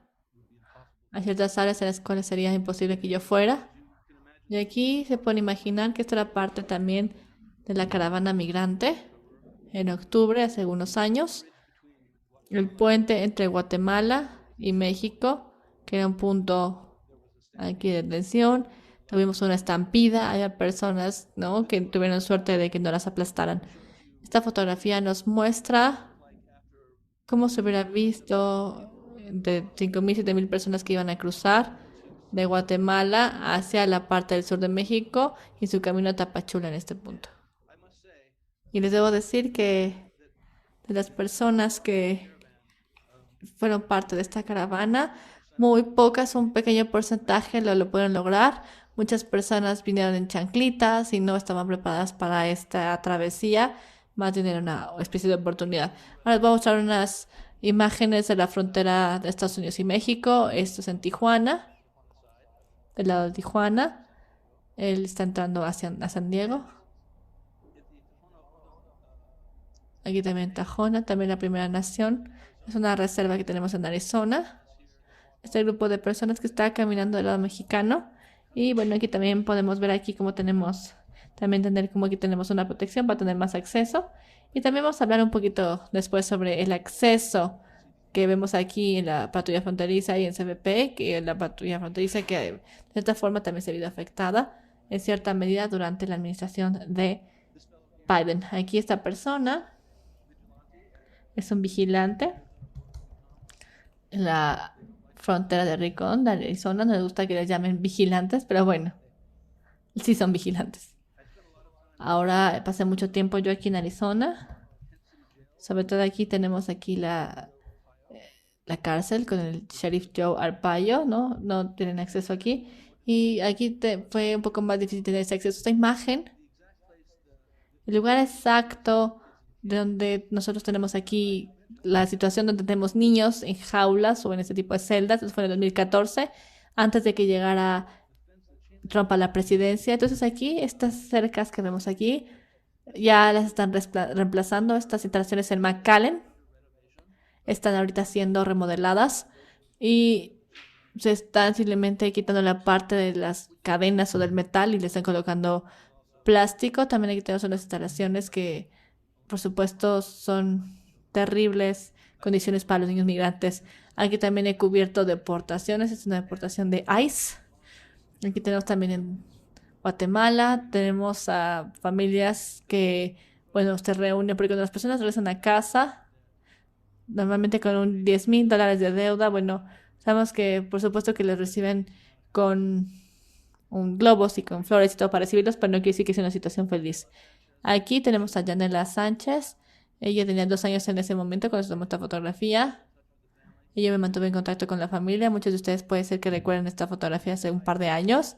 Hay ciertas áreas en las cuales sería imposible que yo fuera. Y aquí se puede imaginar que esta era parte también de la caravana migrante en octubre, hace algunos años. El puente entre Guatemala y México, que era un punto aquí de tensión. Tuvimos una estampida, había personas, ¿no?, que tuvieron suerte de que no las aplastaran. Esta fotografía nos muestra cómo se hubiera visto de 5.000, 7.000 personas que iban a cruzar de Guatemala hacia la parte del sur de México y su camino a Tapachula en este punto. Y les debo decir que de las personas que fueron parte de esta caravana, muy pocas, un pequeño porcentaje lo pueden lograr. Muchas personas vinieron en chanclitas y no estaban preparadas para esta travesía. Va a tener una especie de oportunidad. Ahora les voy a mostrar unas imágenes de la frontera de Estados Unidos y México. Esto es en Tijuana, del lado de Tijuana. Él está entrando a San Diego. Aquí también Tajona, también la Primera Nación. Es una reserva que tenemos en Arizona. Este grupo de personas que está caminando del lado mexicano. Y bueno, aquí también podemos ver aquí cómo tenemos, también tener como aquí tenemos una protección para tener más acceso. Y también vamos a hablar un poquito después sobre el acceso que vemos aquí en la patrulla fronteriza y en CBP, que la patrulla fronteriza que de cierta forma también se ha visto afectada en cierta medida durante la administración de Biden. Aquí esta persona es un vigilante en la frontera de Ricón, de Arizona. No les gusta que les llamen vigilantes, pero bueno, sí son vigilantes. Ahora pasé mucho tiempo yo aquí en Arizona. Sobre todo aquí tenemos aquí la cárcel con el sheriff Joe Arpaio, ¿no? No tienen acceso aquí. Y aquí fue un poco más difícil tener ese acceso a esta imagen. El lugar exacto de donde nosotros tenemos aquí la situación donde tenemos niños en jaulas o en este tipo de celdas. Eso fue en el 2014, antes de que llegara Trump a la presidencia. Entonces aquí, estas cercas que vemos aquí, ya las están reemplazando. Estas instalaciones en McAllen están ahorita siendo remodeladas y se están simplemente quitando la parte de las cadenas o del metal y le están colocando plástico. También aquí tenemos unas instalaciones que, por supuesto, son terribles condiciones para los niños migrantes. Aquí también he cubierto deportaciones. Es una deportación de ICE. Aquí tenemos también en Guatemala. Tenemos a familias que, bueno, se reúnen porque cuando las personas regresan a casa, normalmente con un $10,000 de deuda, bueno, sabemos que por supuesto que les reciben con un globos y con flores y todo para recibirlos, pero no quiere decir que sea una situación feliz. Aquí tenemos a Yanela Sánchez. Ella tenía 2 años en ese momento cuando se tomó esta fotografía. Ella me mantuve en contacto con la familia. Muchos de ustedes puede ser que recuerden esta fotografía hace un par de años.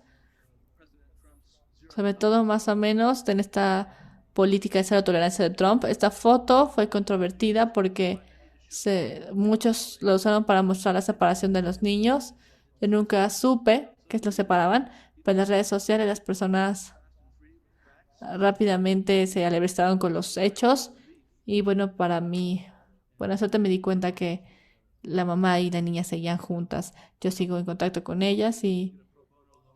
Sobre todo, más o menos, en esta política de cero tolerancia de Trump. Esta foto fue controvertida porque muchos lo usaron para mostrar la separación de los niños. Yo nunca supe que los separaban, pero en las redes sociales las personas rápidamente se alebristaron con los hechos. Y bueno, para mí, buena suerte, me di cuenta que la mamá y la niña seguían juntas. Yo sigo en contacto con ellas y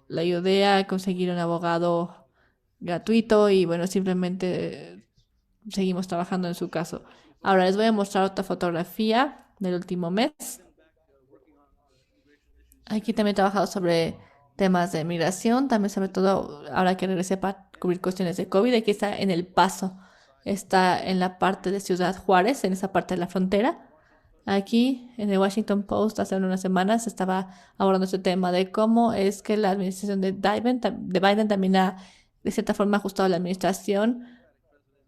la ayudé a conseguir un abogado gratuito y bueno, simplemente seguimos trabajando en su caso. Ahora les voy a mostrar otra fotografía del último mes. Aquí también he trabajado sobre temas de migración, también sobre todo ahora que regresé para cubrir cuestiones de COVID. Aquí está en El Paso. Está en la parte de Ciudad Juárez, en esa parte de la frontera. Aquí, en el Washington Post, hace unas semanas, estaba abordando este tema de cómo es que la administración de Biden también ha, de cierta forma, ajustado la administración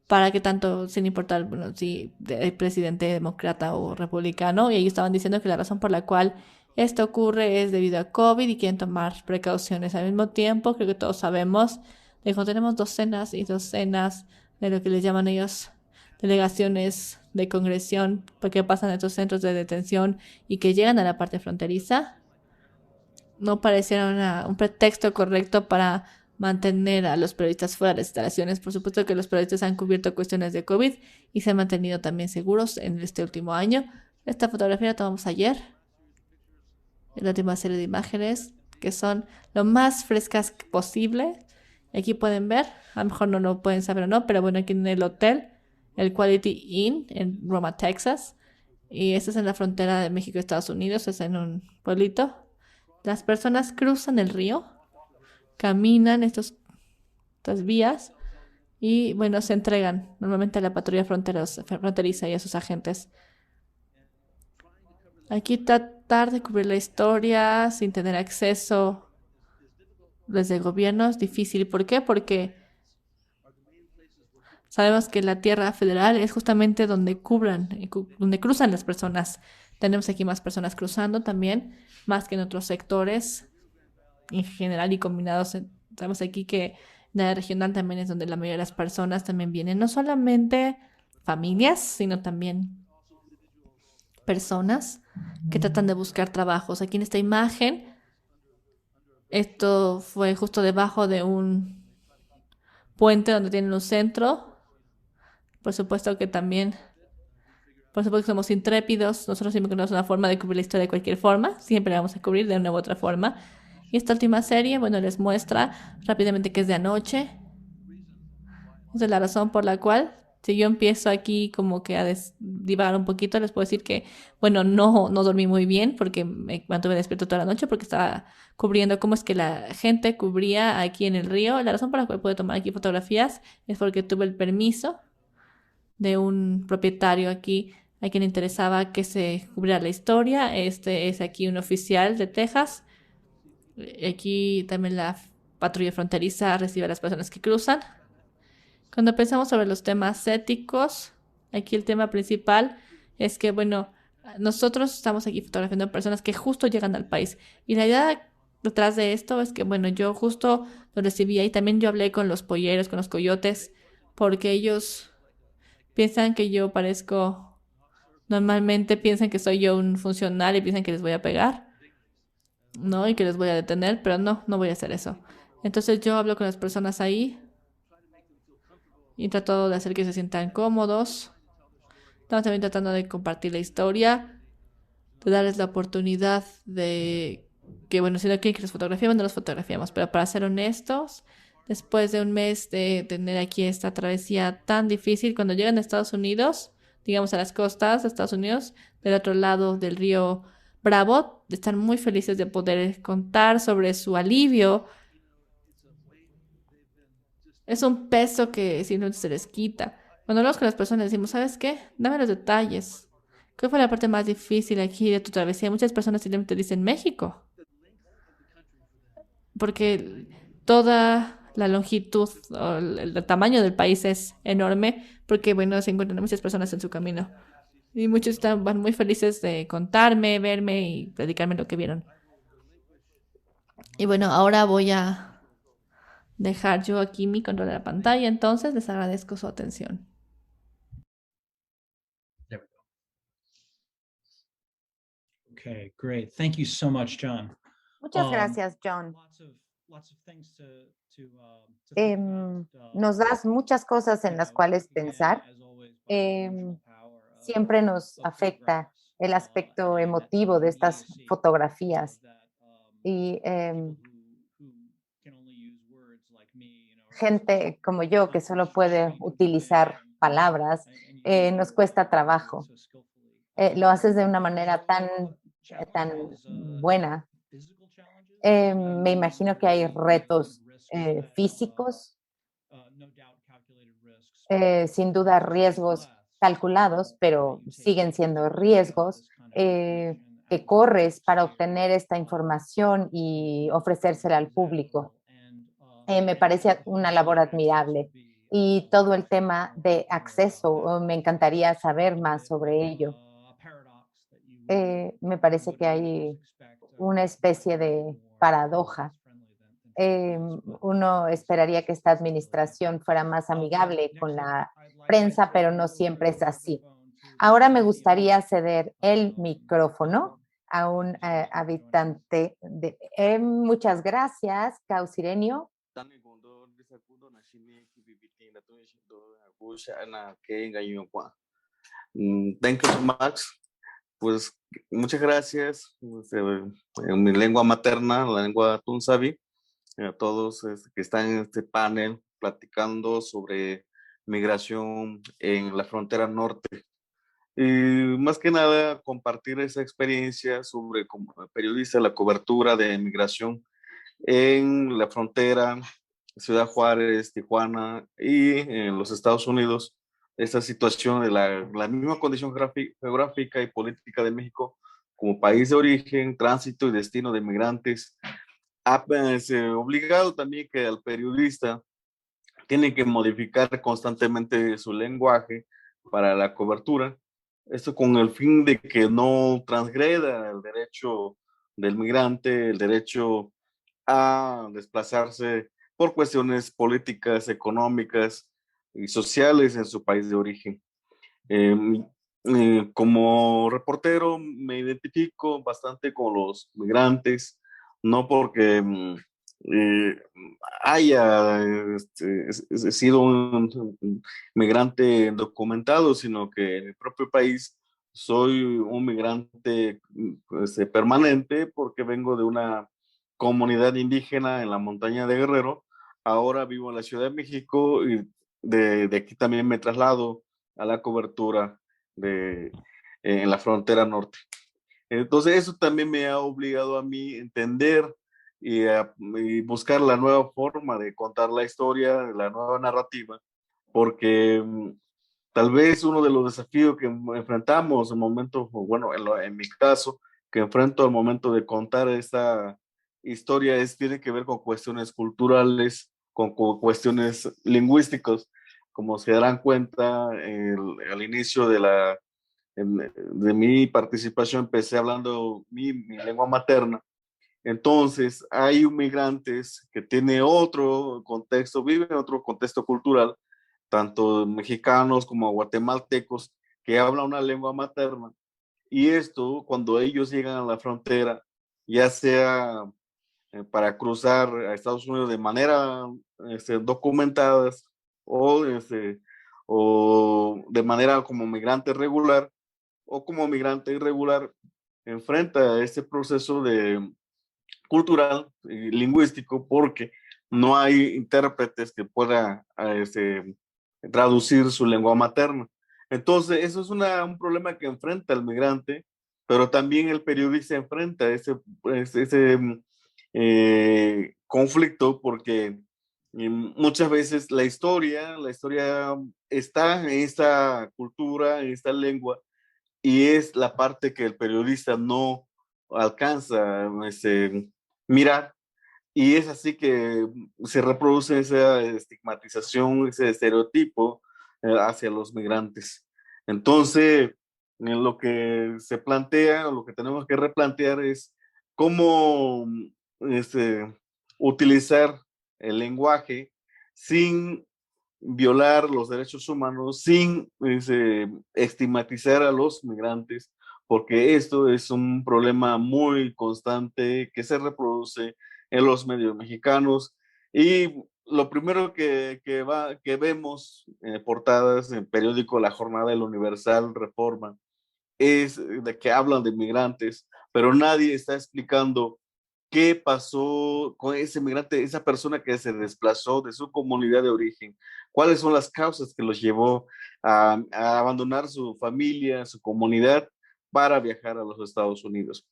para que tanto, sin importar, bueno, si el presidente demócrata o republicano, y ellos estaban diciendo que la razón por la cual esto ocurre es debido a COVID y quieren tomar precauciones. Al mismo tiempo, creo que todos sabemos, tenemos docenas y docenas de lo que les llaman ellos delegaciones de congresión, porque pasan a estos centros de detención y que llegan a la parte fronteriza. No pareciera un pretexto correcto para mantener a los periodistas fuera de las instalaciones. Por supuesto que los periodistas han cubierto cuestiones de COVID y se han mantenido también seguros en este último año. Esta fotografía la tomamos ayer. Es la última serie de imágenes que son lo más frescas posible. Aquí pueden ver, a lo mejor no lo pueden saber o no, pero bueno, aquí en el hotel, el Quality Inn en Roma, Texas. Y este es en la frontera de México y Estados Unidos, es en un pueblito. Las personas cruzan el río, caminan estas vías y bueno, se entregan normalmente a la patrulla fronteriza y a sus agentes. Aquí tratar de cubrir la historia sin tener acceso desde el gobierno es difícil. ¿Por qué? Porque sabemos que la tierra federal es justamente donde donde cruzan las personas. Tenemos aquí más personas cruzando también, más que en otros sectores en general y combinados. Sabemos aquí que la regional también es donde la mayoría de las personas también vienen, no solamente familias, sino también personas que tratan de buscar trabajos. Aquí en esta imagen, esto fue justo debajo de un puente donde tienen un centro. Por supuesto que somos intrépidos. Nosotros siempre tenemos una forma de cubrir la historia de cualquier forma. Siempre la vamos a cubrir de una u otra forma. Y esta última serie, bueno, les muestra rápidamente que es de anoche. Esa es la razón por la cual, si yo empiezo aquí como que a divagar un poquito, les puedo decir que, bueno, no dormí muy bien porque me mantuve despierto toda la noche porque estaba cubriendo cómo es que la gente cubría aquí en el río. La razón por la cual pude tomar aquí fotografías es porque tuve el permiso de un propietario aquí a quien le interesaba que se cubriera la historia. Este es aquí un oficial de Texas. Aquí también la patrulla fronteriza recibe a las personas que cruzan. Cuando pensamos sobre los temas éticos, aquí el tema principal es que, bueno, nosotros estamos aquí fotografiando personas que justo llegan al país. Y la idea detrás de esto es que, bueno, yo justo lo recibí y también yo hablé con los polleros, con los coyotes, porque ellos piensan que yo normalmente piensan que soy yo un funcionario y piensan que les voy a pegar, ¿no? Y que les voy a detener, pero no voy a hacer eso. Entonces yo hablo con las personas ahí y trato de hacer que se sientan cómodos. Estamos también tratando de compartir la historia, de darles la oportunidad de que, bueno, si no quieren que los fotografiemos, no los fotografiamos. Pero para ser honestos, después de un mes de tener aquí esta travesía tan difícil, cuando llegan a Estados Unidos, digamos a las costas de Estados Unidos, del otro lado del río Bravo, están muy felices de poder contar sobre su alivio. Es un peso que simplemente se les quita. Cuando hablamos con las personas decimos, ¿sabes qué? Dame los detalles. ¿Cuál fue la parte más difícil aquí de tu travesía? Muchas personas simplemente dicen México. Porque toda la longitud o el tamaño del país es enorme. Porque, bueno, se encuentran muchas personas en su camino. Y muchos van muy felices de contarme, verme y platicarme lo que vieron. Y bueno, ahora voy a dejar yo aquí mi control de la pantalla, entonces les agradezco su atención. There we go. Okay, great. Thank you so much, John. Muchas gracias, John. Lots of things to think about. Nos das muchas cosas en las cuales pensar. Siempre nos afecta el aspecto emotivo de estas fotografías. Y gente como yo que solo puede utilizar palabras, nos cuesta trabajo. Lo haces de una manera tan buena. Me imagino que hay retos físicos, sin duda riesgos calculados, pero siguen siendo riesgos que corres para obtener esta información y ofrecérsela al público. Me parece una labor admirable. Y todo el tema de acceso, me encantaría saber más sobre ello. Me parece que hay una especie de paradoja. Uno esperaría que esta administración fuera más amigable con la prensa, pero no siempre es así. Ahora me gustaría ceder el micrófono a un habitante de... muchas gracias, Causirenio. Thank you so much. Pues muchas gracias en mi lengua materna, la lengua tunsavi, a todos que están en este panel platicando sobre migración en la frontera norte. Y más que nada compartir esa experiencia sobre como periodista la cobertura de migración en la frontera, Ciudad Juárez, Tijuana y en los Estados Unidos, esta situación de la misma condición geográfica y política de México como país de origen, tránsito y destino de migrantes, ha obligado también que el periodista tiene que modificar constantemente su lenguaje para la cobertura, esto con el fin de que no transgreda el derecho del migrante, el derecho a desplazarse por cuestiones políticas, económicas y sociales en su país de origen. Eh, Como reportero me identifico bastante con los migrantes, no porque eh, haya sido un migrante documentado, sino que en mi propio país soy un migrante permanente porque vengo de una comunidad indígena en la montaña de Guerrero. Ahora vivo en la Ciudad de México y de aquí también me traslado a la cobertura en la frontera norte. Entonces eso también me ha obligado a mí entender y buscar la nueva forma de contar la historia, la nueva narrativa, porque tal vez uno de los desafíos que enfrentamos en momento, bueno, en mi caso, que enfrento al momento de contar esta historia tiene que ver con cuestiones culturales, con cuestiones lingüísticas, como se darán cuenta al inicio de mi participación, empecé hablando mi lengua materna. Entonces, hay migrantes que tienen otro contexto, viven en otro contexto cultural, tanto mexicanos como guatemaltecos, que hablan una lengua materna. Y esto, cuando ellos llegan a la frontera, ya sea para cruzar a Estados Unidos de manera documentadas o de manera como migrante regular o como migrante irregular, enfrenta este proceso cultural y lingüístico porque no hay intérpretes que puedan traducir su lengua materna. Entonces, eso es un problema que enfrenta el migrante, pero también el periodista enfrenta ese conflicto porque muchas veces la historia está en esta cultura, en esta lengua, y es la parte que el periodista no alcanza mirar, y es así que se reproduce esa estigmatización, ese estereotipo hacia los migrantes. Entonces, lo que se plantea, o lo que tenemos que replantear es cómo utilizar el lenguaje sin violar los derechos humanos, sin estigmatizar a los migrantes, porque esto es un problema muy constante que se reproduce en los medios mexicanos. Y lo primero que vemos en portadas en el periódico La Jornada, El Universal, Reforma, es de que hablan de migrantes, pero nadie está explicando qué pasó con ese migrante, esa persona que se desplazó de su comunidad de origen, cuáles son las causas que los llevó a abandonar su familia, su comunidad, para viajar a los Estados Unidos.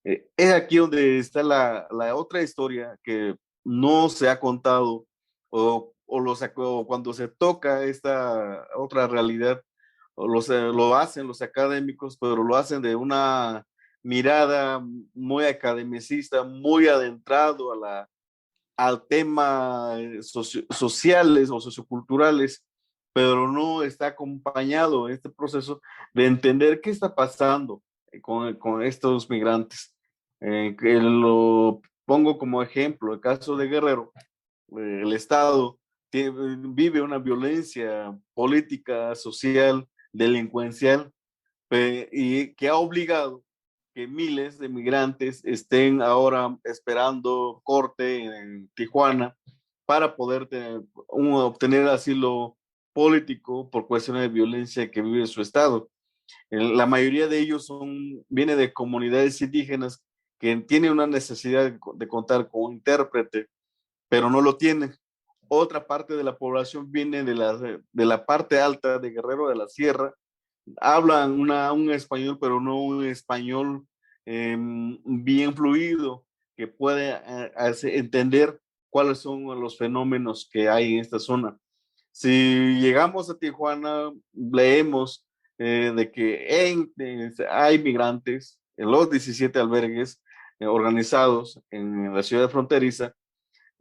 Es aquí donde está la otra historia que no se ha contado o cuando se toca esta otra realidad, lo hacen los académicos, pero lo hacen de una mirada muy academicista, muy adentrado al tema sociales o socioculturales, pero no está acompañado este proceso de entender qué está pasando con estos migrantes. Que lo pongo como ejemplo, el caso de Guerrero, el Estado vive una violencia política, social, delincuencial, y que ha obligado que miles de migrantes estén ahora esperando corte en Tijuana para poder obtener asilo político por cuestiones de violencia que vive en su estado. La mayoría de ellos viene de comunidades indígenas que tienen una necesidad de contar con un intérprete, pero no lo tienen. Otra parte de la población viene de la parte alta de Guerrero de la Sierra, hablan un español, pero no un español bien fluido, que puede entender cuáles son los fenómenos que hay en esta zona. Si llegamos a Tijuana, leemos de que hay migrantes en los 17 albergues organizados en la ciudad fronteriza.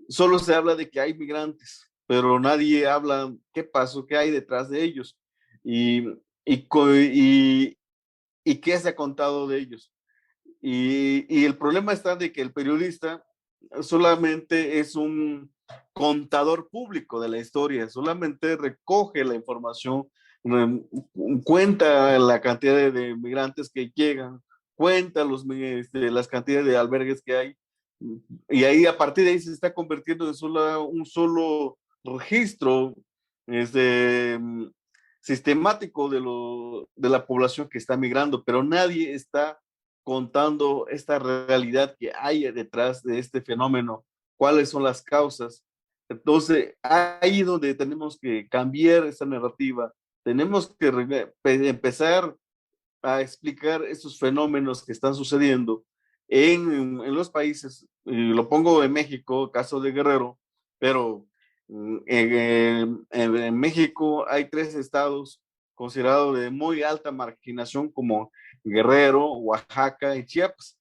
Solo se habla de que hay migrantes, pero nadie habla qué pasó, qué hay detrás de ellos y qué se ha contado de ellos. Y el problema está de que el periodista solamente es un contador público de la historia, solamente recoge la información, cuenta la cantidad de migrantes que llegan, cuenta las cantidades de albergues que hay, y ahí a partir de ahí se está convirtiendo en un solo registro sistemático de la población que está migrando, pero nadie está contando esta realidad que hay detrás de este fenómeno, cuáles son las causas. Entonces, ahí es donde tenemos que cambiar esa narrativa, tenemos que empezar a explicar estos fenómenos que están sucediendo en los países, lo pongo en México, caso de Guerrero, pero en México hay 3 estados considerados de muy alta marginación como Guerrero, Oaxaca y Chiapas.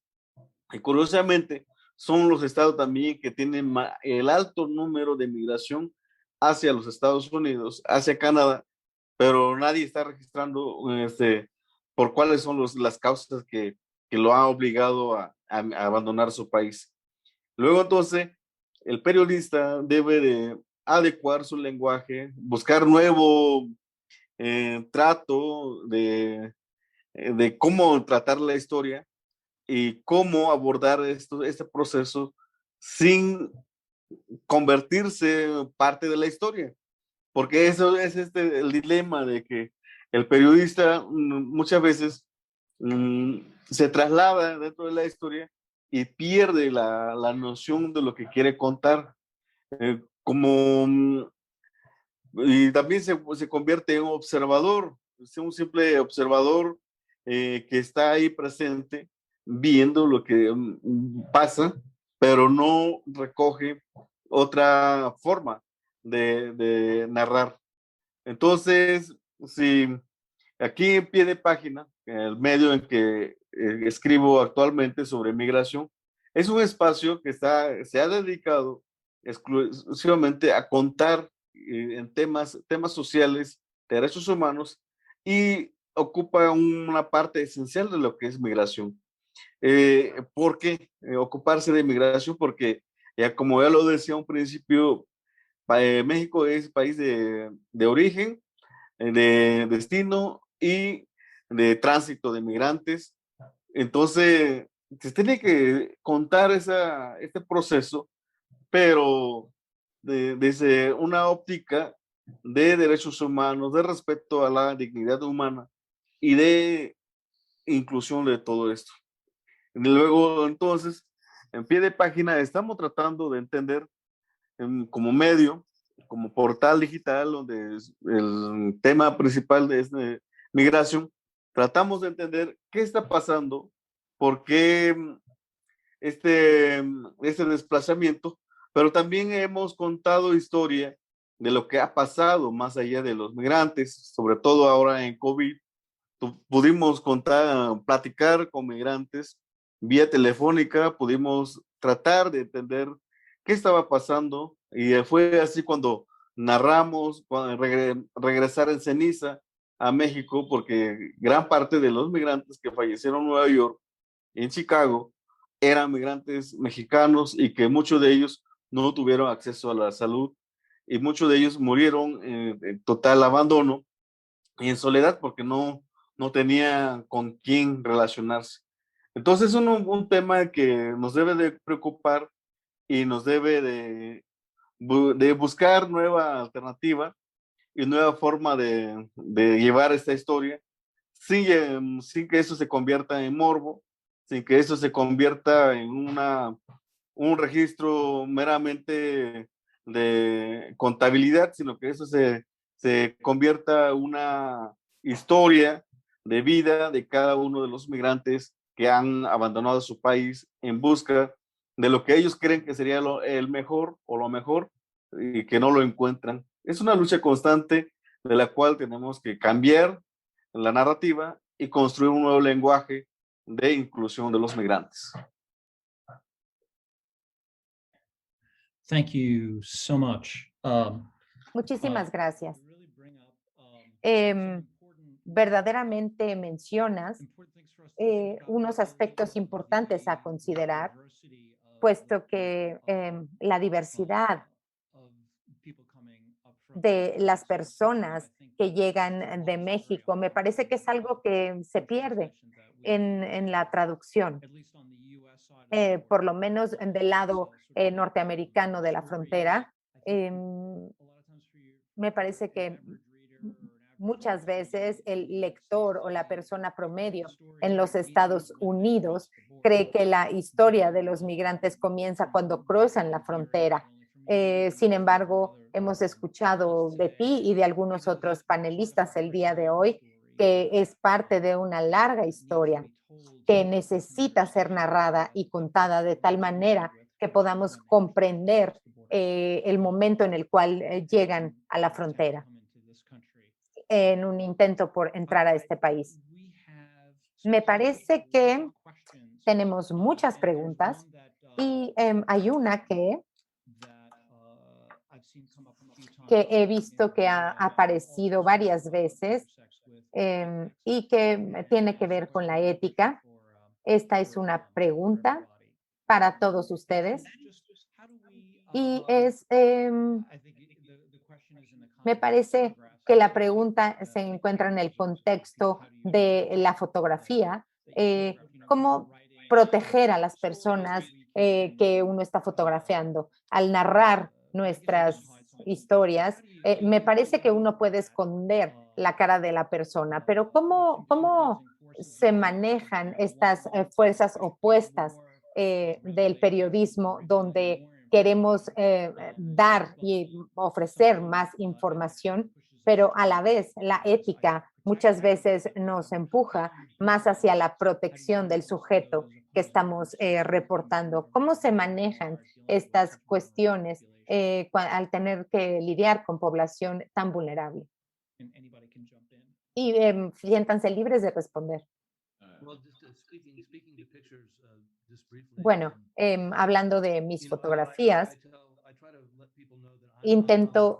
Y curiosamente son los estados también que tienen el alto número de migración hacia los Estados Unidos, hacia Canadá, pero nadie está registrando por cuáles son las causas que lo han obligado a abandonar su país. Luego entonces el periodista debe de adecuar su lenguaje, buscar nuevo trato de cómo tratar la historia y cómo abordar este proceso sin convertirse en parte de la historia. Porque eso es el dilema de que el periodista muchas veces se traslada dentro de la historia y pierde la noción de lo que quiere contar. Y también se convierte en un observador, es un simple observador que está ahí presente viendo lo que pasa, pero no recoge otra forma de narrar. Entonces, si aquí en pie de página, el medio en que escribo actualmente sobre migración, es un espacio que se ha dedicado exclusivamente a contar en temas sociales, derechos humanos, y ocupa una parte esencial de lo que es migración. ¿Por qué ocuparse de migración? Porque, como ya lo decía un principio, México es país de origen, de destino y de tránsito de migrantes. Entonces, se tiene que contar este proceso, pero desde una óptica de derechos humanos, de respeto a la dignidad humana y de inclusión de todo esto. Y luego, entonces, en pie de página estamos tratando de entender como medio, como portal digital, donde el tema principal es migración, tratamos de entender qué está pasando, por qué este desplazamiento, pero también hemos contado historia de lo que ha pasado más allá de los migrantes, sobre todo ahora en COVID. Pudimos platicar con migrantes vía telefónica, pudimos tratar de entender qué estaba pasando, y fue así cuando narramos regresar en ceniza a México, porque gran parte de los migrantes que fallecieron en Nueva York, en Chicago, eran migrantes mexicanos y que muchos de ellos no tuvieron acceso a la salud y muchos de ellos murieron en total abandono y en soledad porque no tenía con quién relacionarse. Entonces es un tema que nos debe de preocupar y nos debe de buscar nueva alternativa y nueva forma de llevar esta historia sin que eso se convierta en morbo, sin que eso se convierta en un registro meramente de contabilidad, sino que eso se convierta en una historia de vida de cada uno de los migrantes que han abandonado su país en busca de lo que ellos creen que sería el mejor o lo mejor y que no lo encuentran. Es una lucha constante de la cual tenemos que cambiar la narrativa y construir un nuevo lenguaje de inclusión de los migrantes. Thank you so much. Muchísimas gracias. Verdaderamente mencionas unos aspectos importantes a considerar, puesto que la diversidad de las personas que llegan de México me parece que es algo que se pierde en la traducción, por lo menos del lado norteamericano de la frontera. Me parece que muchas veces el lector o la persona promedio en los Estados Unidos cree que la historia de los migrantes comienza cuando cruzan la frontera. Sin embargo, hemos escuchado de ti y de algunos otros panelistas el día de hoy que es parte de una larga historia que necesita ser narrada y contada de tal manera que podamos comprender el momento en el cual llegan a la frontera en un intento por entrar a este país. Me parece que tenemos muchas preguntas y hay una que he visto que ha aparecido varias veces y que tiene que ver con la ética. Esta es una pregunta para todos ustedes y me parece que la pregunta se encuentra en el contexto de la fotografía. ¿Cómo proteger a las personas que uno está fotografiando? Al narrar nuestras historias, me parece que uno puede esconder la cara de la persona, pero ¿cómo se manejan estas fuerzas opuestas del periodismo donde queremos dar y ofrecer más información, pero a la vez la ética muchas veces nos empuja más hacia la protección del sujeto que estamos reportando? ¿Cómo se manejan estas cuestiones al tener que lidiar con población tan vulnerable? Y siéntanse libres de responder. Bueno, hablando de mis fotografías, intento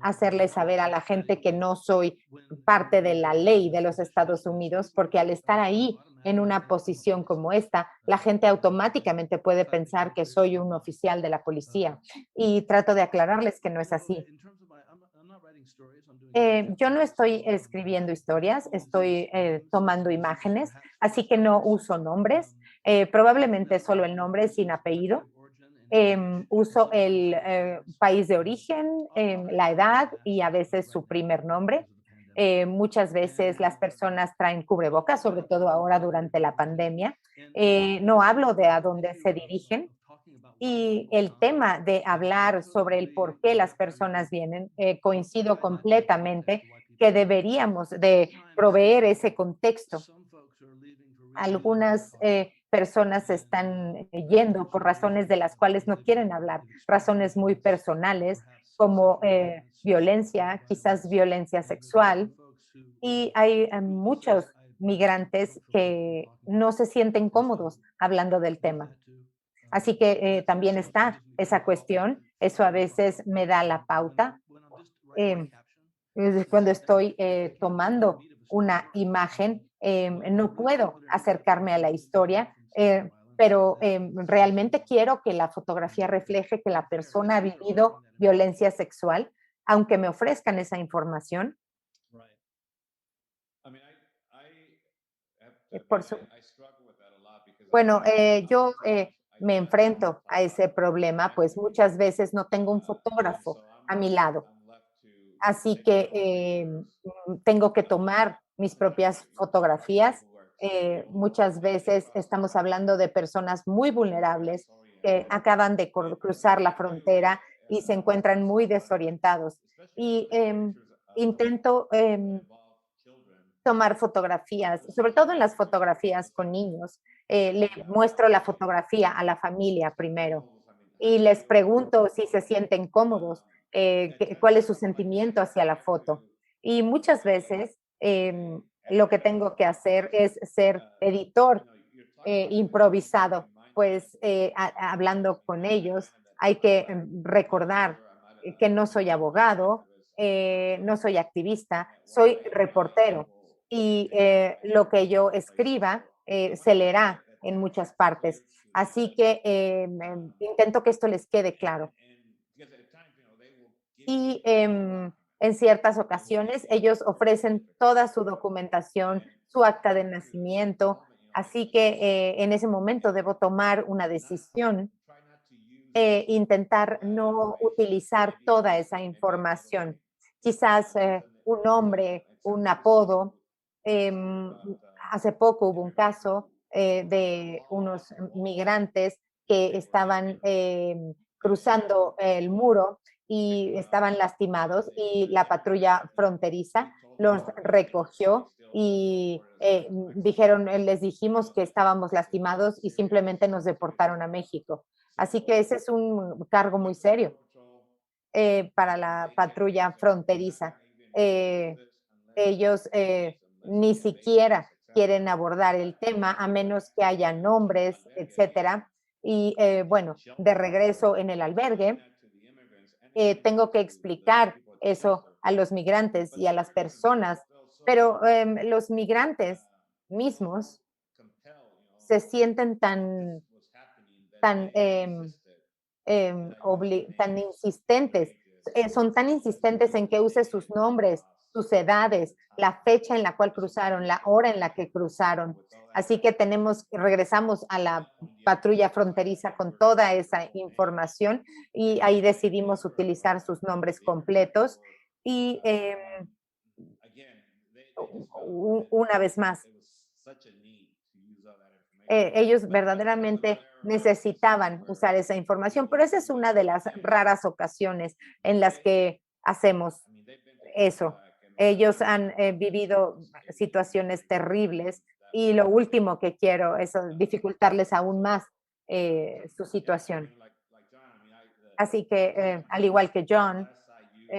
hacerle saber a la gente que no soy parte de la ley de los Estados Unidos, porque al estar ahí en una posición como esta, la gente automáticamente puede pensar que soy un oficial de la policía y trato de aclararles que no es así. Yo no estoy escribiendo historias, estoy tomando imágenes, así que no uso nombres, probablemente solo el nombre sin apellido. Uso el país de origen, la edad y a veces su primer nombre. Muchas veces las personas traen cubrebocas, sobre todo ahora durante la pandemia. No hablo de a dónde se dirigen. Y el tema de hablar sobre el por qué las personas vienen, coincido completamente que deberíamos de proveer ese contexto. Algunas personas están yendo por razones de las cuales no quieren hablar, razones muy personales como violencia, quizás violencia sexual. Y hay muchos migrantes que no se sienten cómodos hablando del tema. Así que también está esa cuestión. Eso a veces me da la pauta. Cuando estoy tomando una imagen, no puedo acercarme a la historia, pero realmente quiero que la fotografía refleje que la persona ha vivido violencia sexual, aunque me ofrezcan esa información. Bueno, yo me enfrento a ese problema, pues muchas veces no tengo un fotógrafo a mi lado. Así que tengo que tomar mis propias fotografías. Muchas veces estamos hablando de personas muy vulnerables que acaban de cruzar la frontera y se encuentran muy desorientados. Y intento tomar fotografías, sobre todo en las fotografías con niños. Le muestro la fotografía a la familia primero y les pregunto si se sienten cómodos, cuál es su sentimiento hacia la foto. Y muchas veces lo que tengo que hacer es ser editor improvisado, pues hablando con ellos hay que recordar que no soy abogado, no soy activista, soy reportero y lo que yo escriba se leerá en muchas partes. Así que intento que esto les quede claro. Y en ciertas ocasiones ellos ofrecen toda su documentación, su acta de nacimiento, así que en ese momento debo tomar una decisión, intentar no utilizar toda esa información. Quizás un nombre, un apodo. Hace poco hubo un caso de unos migrantes que estaban cruzando el muro y estaban lastimados y la patrulla fronteriza los recogió y les dijimos que estábamos lastimados y simplemente nos deportaron a México. Así que ese es un cargo muy serio para la patrulla fronteriza. Ellos ni siquiera quieren abordar el tema a menos que haya nombres, etcétera. Y bueno, de regreso en el albergue, tengo que explicar eso a los migrantes y a las personas, pero los migrantes mismos se sienten tan tan insistentes, son tan insistentes en que use sus nombres, sus edades, la fecha en la cual cruzaron, la hora en la que cruzaron. Así que regresamos a la patrulla fronteriza con toda esa información y ahí decidimos utilizar sus nombres completos y una vez más, ellos verdaderamente necesitaban usar esa información, pero esa es una de las raras ocasiones en las que hacemos eso. Ellos han vivido situaciones terribles y lo último que quiero es dificultarles aún más su situación. Así que, al igual que John,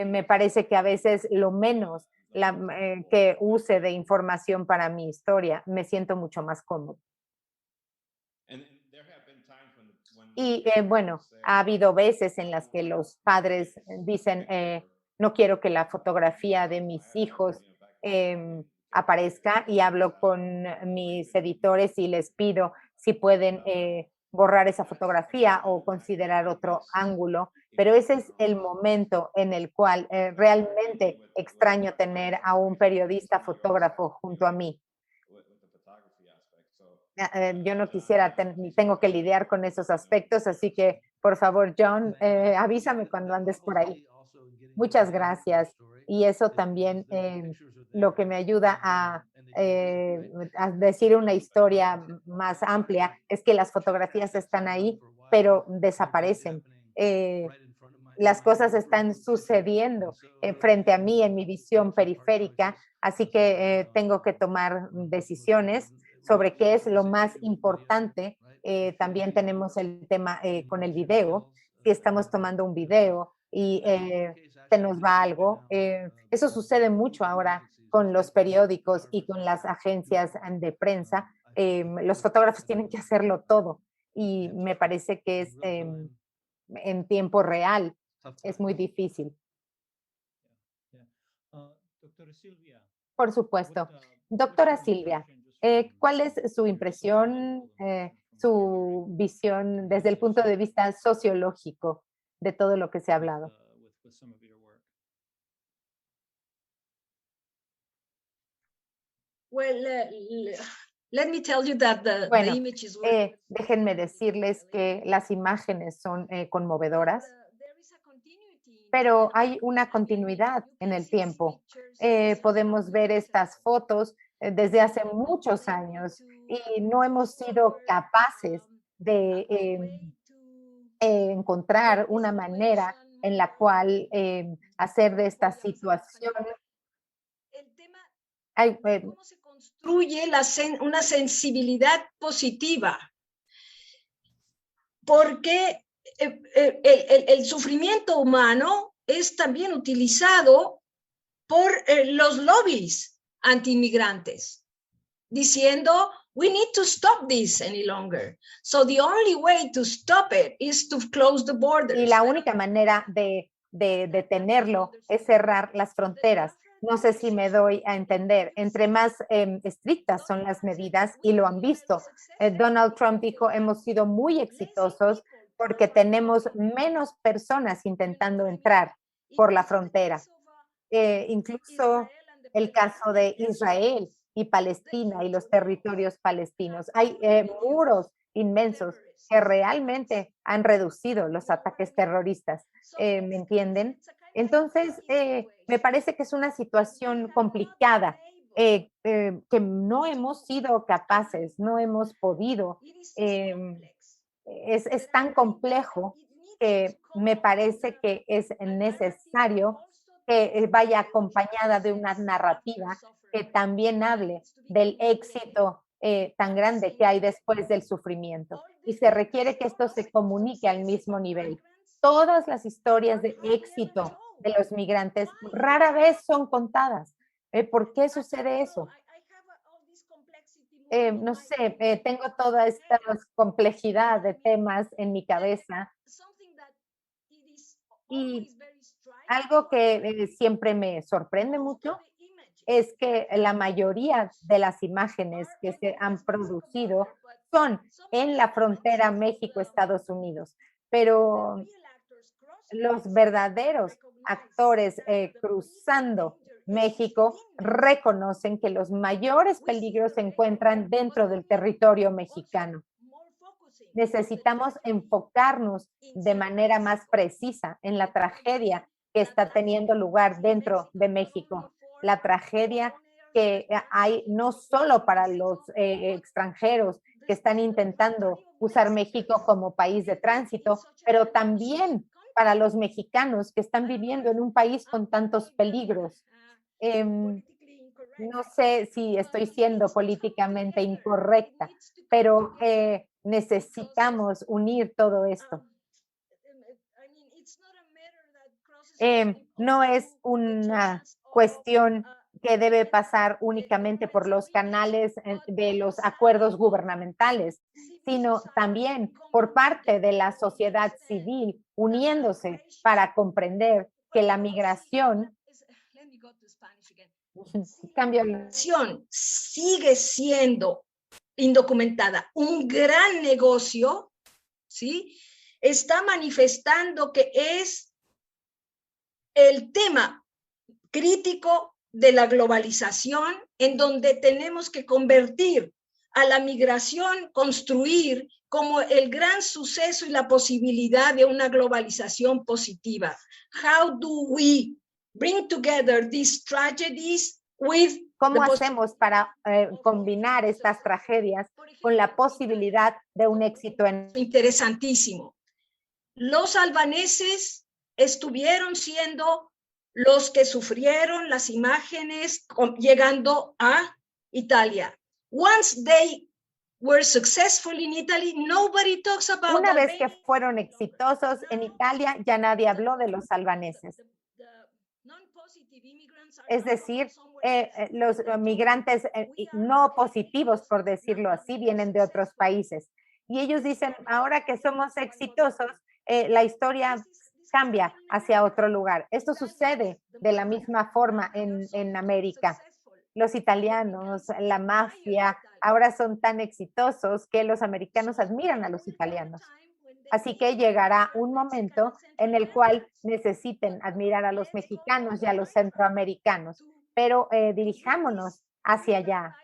me parece que a veces lo menos que use de información para mi historia, me siento mucho más cómodo. Y bueno, ha habido veces en las que los padres dicen, no quiero que la fotografía de mis hijos aparezca y hablo con mis editores y les pido si pueden borrar esa fotografía o considerar otro ángulo, pero ese es el momento en el cual realmente extraño tener a un periodista fotógrafo junto a mí. Yo no quisiera, tengo que lidiar con esos aspectos, así que por favor, John, avísame cuando andes por ahí. Muchas gracias. Y eso también lo que me ayuda a decir una historia más amplia es que las fotografías están ahí, pero desaparecen. Las cosas están sucediendo frente a mí en mi visión periférica, así que tengo que tomar decisiones sobre qué es lo más importante. También tenemos el tema con el video. Si estamos tomando un video y se nos va algo, eso sucede mucho ahora con los periódicos y con las agencias de prensa. Los fotógrafos tienen que hacerlo todo y me parece que es en tiempo real. Es muy difícil. Por supuesto. Doctora Silvia, ¿cuál es su impresión, su visión desde el punto de vista sociológico de todo lo que se ha hablado? Well, let me tell you that the images were... déjenme decirles que las imágenes son conmovedoras. There is a continuity pero hay una continuidad en el tiempo. Podemos ver estas fotos desde hace muchos años y no hemos sido capaces de encontrar una manera en la cual hacer de esta situación. ¿Cómo se construye una sensibilidad positiva? Porque el sufrimiento humano es también utilizado por los lobbies anti-inmigrantes, diciendo, we need to stop this any longer. So the only way to stop it is to close the borders. Y la única manera de detenerlo es cerrar las fronteras. No sé si me doy a entender. Entre más estrictas son las medidas, y lo han visto. Donald Trump dijo, hemos sido muy exitosos porque tenemos menos personas intentando entrar por la frontera. Incluso el caso de Israel y Palestina y los territorios palestinos. Hay muros inmensos que realmente han reducido los ataques terroristas. ¿Me entienden? Entonces, me parece que es una situación complicada, que no hemos sido capaces, no hemos podido. Es tan complejo que me parece que es necesario que vaya acompañada de una narrativa que también hable del éxito tan grande que hay después del sufrimiento. Y se requiere que esto se comunique al mismo nivel. Todas las historias de éxito de los migrantes rara vez son contadas. ¿Por qué sucede eso? No sé, tengo toda esta complejidad de temas en mi cabeza. Y algo que siempre me sorprende mucho es que la mayoría de las imágenes que se han producido son en la frontera México-Estados Unidos, pero los verdaderos actores cruzando México reconocen que los mayores peligros se encuentran dentro del territorio mexicano. Necesitamos enfocarnos de manera más precisa en la tragedia que está teniendo lugar dentro de México. La tragedia que hay no solo para los extranjeros que están intentando usar México como país de tránsito, pero también para los mexicanos que están viviendo en un país con tantos peligros. No sé si estoy siendo políticamente incorrecta, pero necesitamos unir todo esto. No es una cuestión que debe pasar únicamente por los canales de los acuerdos gubernamentales, sino también por parte de la sociedad civil uniéndose para comprender que la migración sigue siendo indocumentada un gran negocio, ¿sí? Está manifestando que es el tema crítico de la globalización, en donde tenemos que convertir a la migración, construir como el gran suceso y la posibilidad de una globalización positiva. How do we bring together these tragedies with ¿Cómo hacemos para combinar estas tragedias con la posibilidad de un éxito? Interesantísimo. Los albaneses estuvieron siendo los que sufrieron las imágenes llegando a Italia. Once they were successful in Italy, nobody talks about Una vez que fueron exitosos en Italia, ya nadie habló de los albaneses. Es decir, los migrantes no positivos, por decirlo así, vienen de otros países. Y ellos dicen, ahora que somos exitosos, la historia cambia hacia otro lugar. Esto sucede de la misma forma en América. Los italianos, la mafia, ahora son tan exitosos que los americanos admiran a los italianos. Así que llegará un momento en el cual necesiten admirar a los mexicanos y a los centroamericanos, pero dirijámonos hacia allá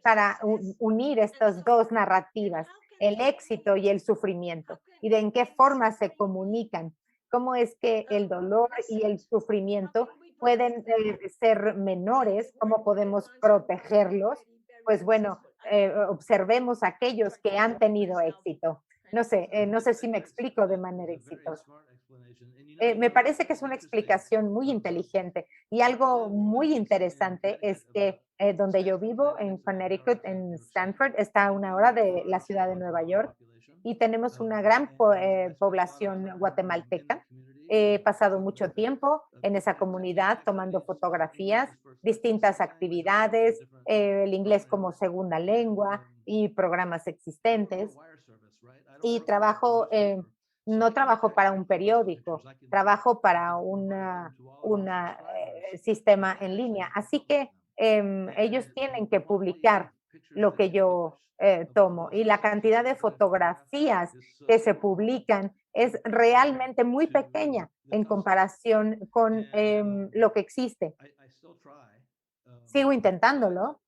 para unir estas dos narrativas, el éxito y el sufrimiento, y de en qué forma se comunican. cómo es que el dolor y el sufrimiento pueden ser menores, cómo podemos protegerlos. Pues bueno, observemos aquellos que han tenido éxito. No sé, no sé si me explico de manera exitosa. Me parece que es una explicación muy inteligente y algo muy interesante es que donde yo vivo, en Connecticut, en Stanford, está a 1 hora de la ciudad de Nueva York y tenemos una gran población guatemalteca. He pasado mucho tiempo en esa comunidad tomando fotografías, distintas actividades, el inglés como segunda lengua y programas existentes. Y trabajo no trabajo para un periódico, trabajo para un sistema en línea. Así que ellos tienen que publicar lo que yo tomo y la cantidad de fotografías que se publican es realmente muy pequeña en comparación con lo que existe. Sigo intentándolo,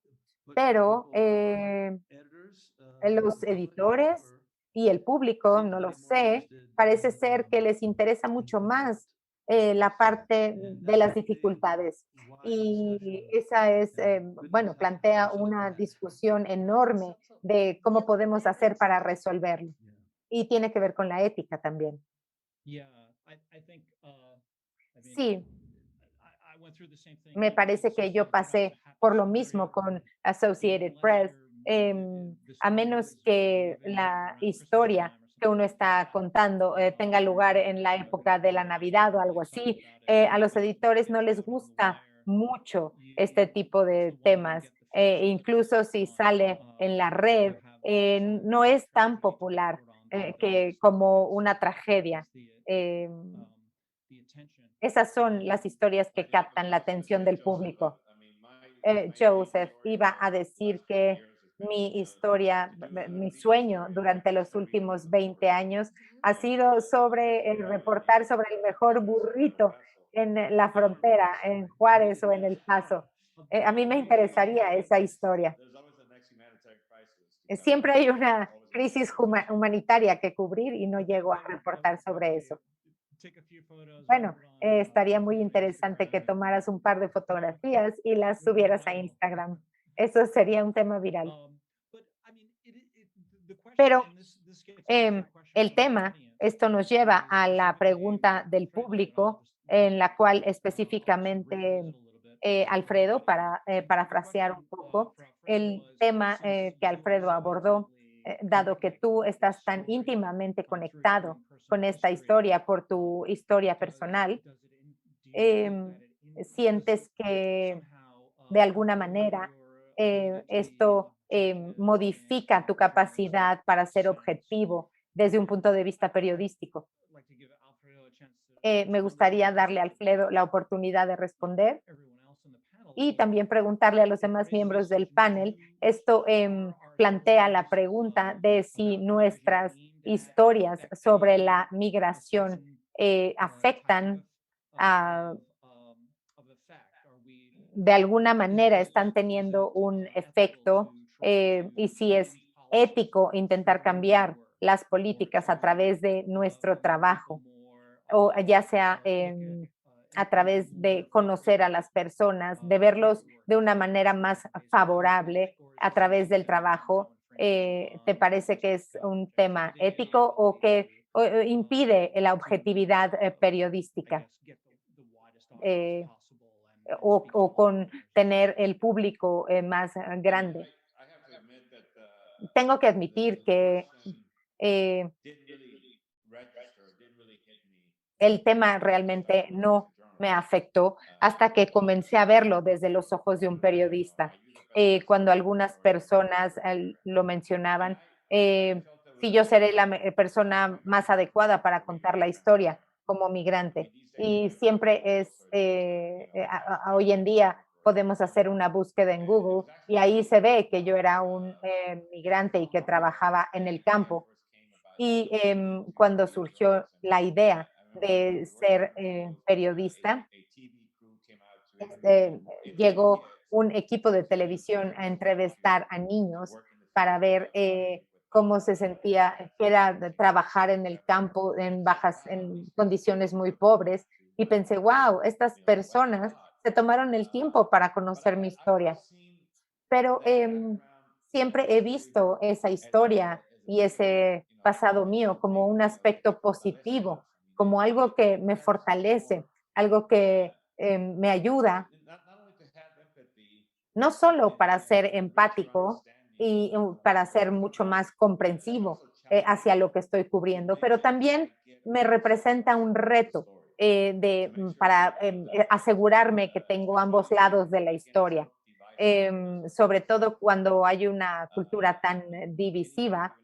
pero los editores y el público, no lo sé, parece ser que les interesa mucho más la parte de las dificultades. Y esa es, bueno, plantea una discusión enorme de cómo podemos hacer para resolverlo. Y tiene que ver con la ética también. Sí, me parece que yo pasé por lo mismo con Associated Press. A menos que la historia que uno está contando tenga lugar en la época de la Navidad o algo así, a los editores no les gusta mucho este tipo de temas. Incluso si sale en la red, no es tan popular como una tragedia. Esas son las historias que captan la atención del público. Joseph, iba a decir que mi historia, mi sueño durante los últimos 20 años ha sido sobre reportar sobre el mejor burrito en la frontera, en Juárez o en El Paso. A mí me interesaría esa historia. Siempre hay una crisis humanitaria que cubrir y no llego a reportar sobre eso. Bueno, estaría muy interesante que tomaras un par de fotografías y las subieras a Instagram. Eso sería un tema viral. Pero el tema, esto nos lleva a la pregunta del público, en la cual específicamente Alfredo, para parafrasear un poco, el tema que Alfredo abordó, dado que tú estás tan íntimamente conectado con esta historia por tu historia personal, sientes que de alguna manera esto modifica tu capacidad para ser objetivo desde un punto de vista periodístico. Me gustaría darle a Alfredo la oportunidad de responder y también preguntarle a los demás miembros del panel. Esto plantea la pregunta de si nuestras historias sobre la migración afectan de alguna manera, están teniendo un efecto y si es ético intentar cambiar las políticas a través de nuestro trabajo o ya sea a través de conocer a las personas, de verlos de una manera más favorable a través del trabajo. ¿Te parece que es un tema ético o que impide la objetividad periodística? O con tener el público más grande. Tengo que admitir que el tema realmente no me afectó hasta que comencé a verlo desde los ojos de un periodista. Cuando algunas personas lo mencionaban, si yo seré la persona más adecuada para contar la historia como migrante. Y siempre es, hoy en día podemos hacer una búsqueda en Google y ahí se ve que yo era un migrante y que trabajaba en el campo. Y cuando surgió la idea de ser periodista, llegó un equipo de televisión a entrevistar a niños para ver cómo se sentía, que era trabajar en el campo en condiciones muy pobres, y pensé, wow, estas personas se tomaron el tiempo para conocer mi historia. Pero siempre he visto esa historia y ese pasado mío como un aspecto positivo, como algo que me fortalece, algo que me ayuda, no solo para ser empático y para ser mucho más comprensivo hacia lo que estoy cubriendo, pero también me representa un reto para asegurarme que tengo ambos lados de la historia. Sobre todo cuando hay una cultura tan divisiva.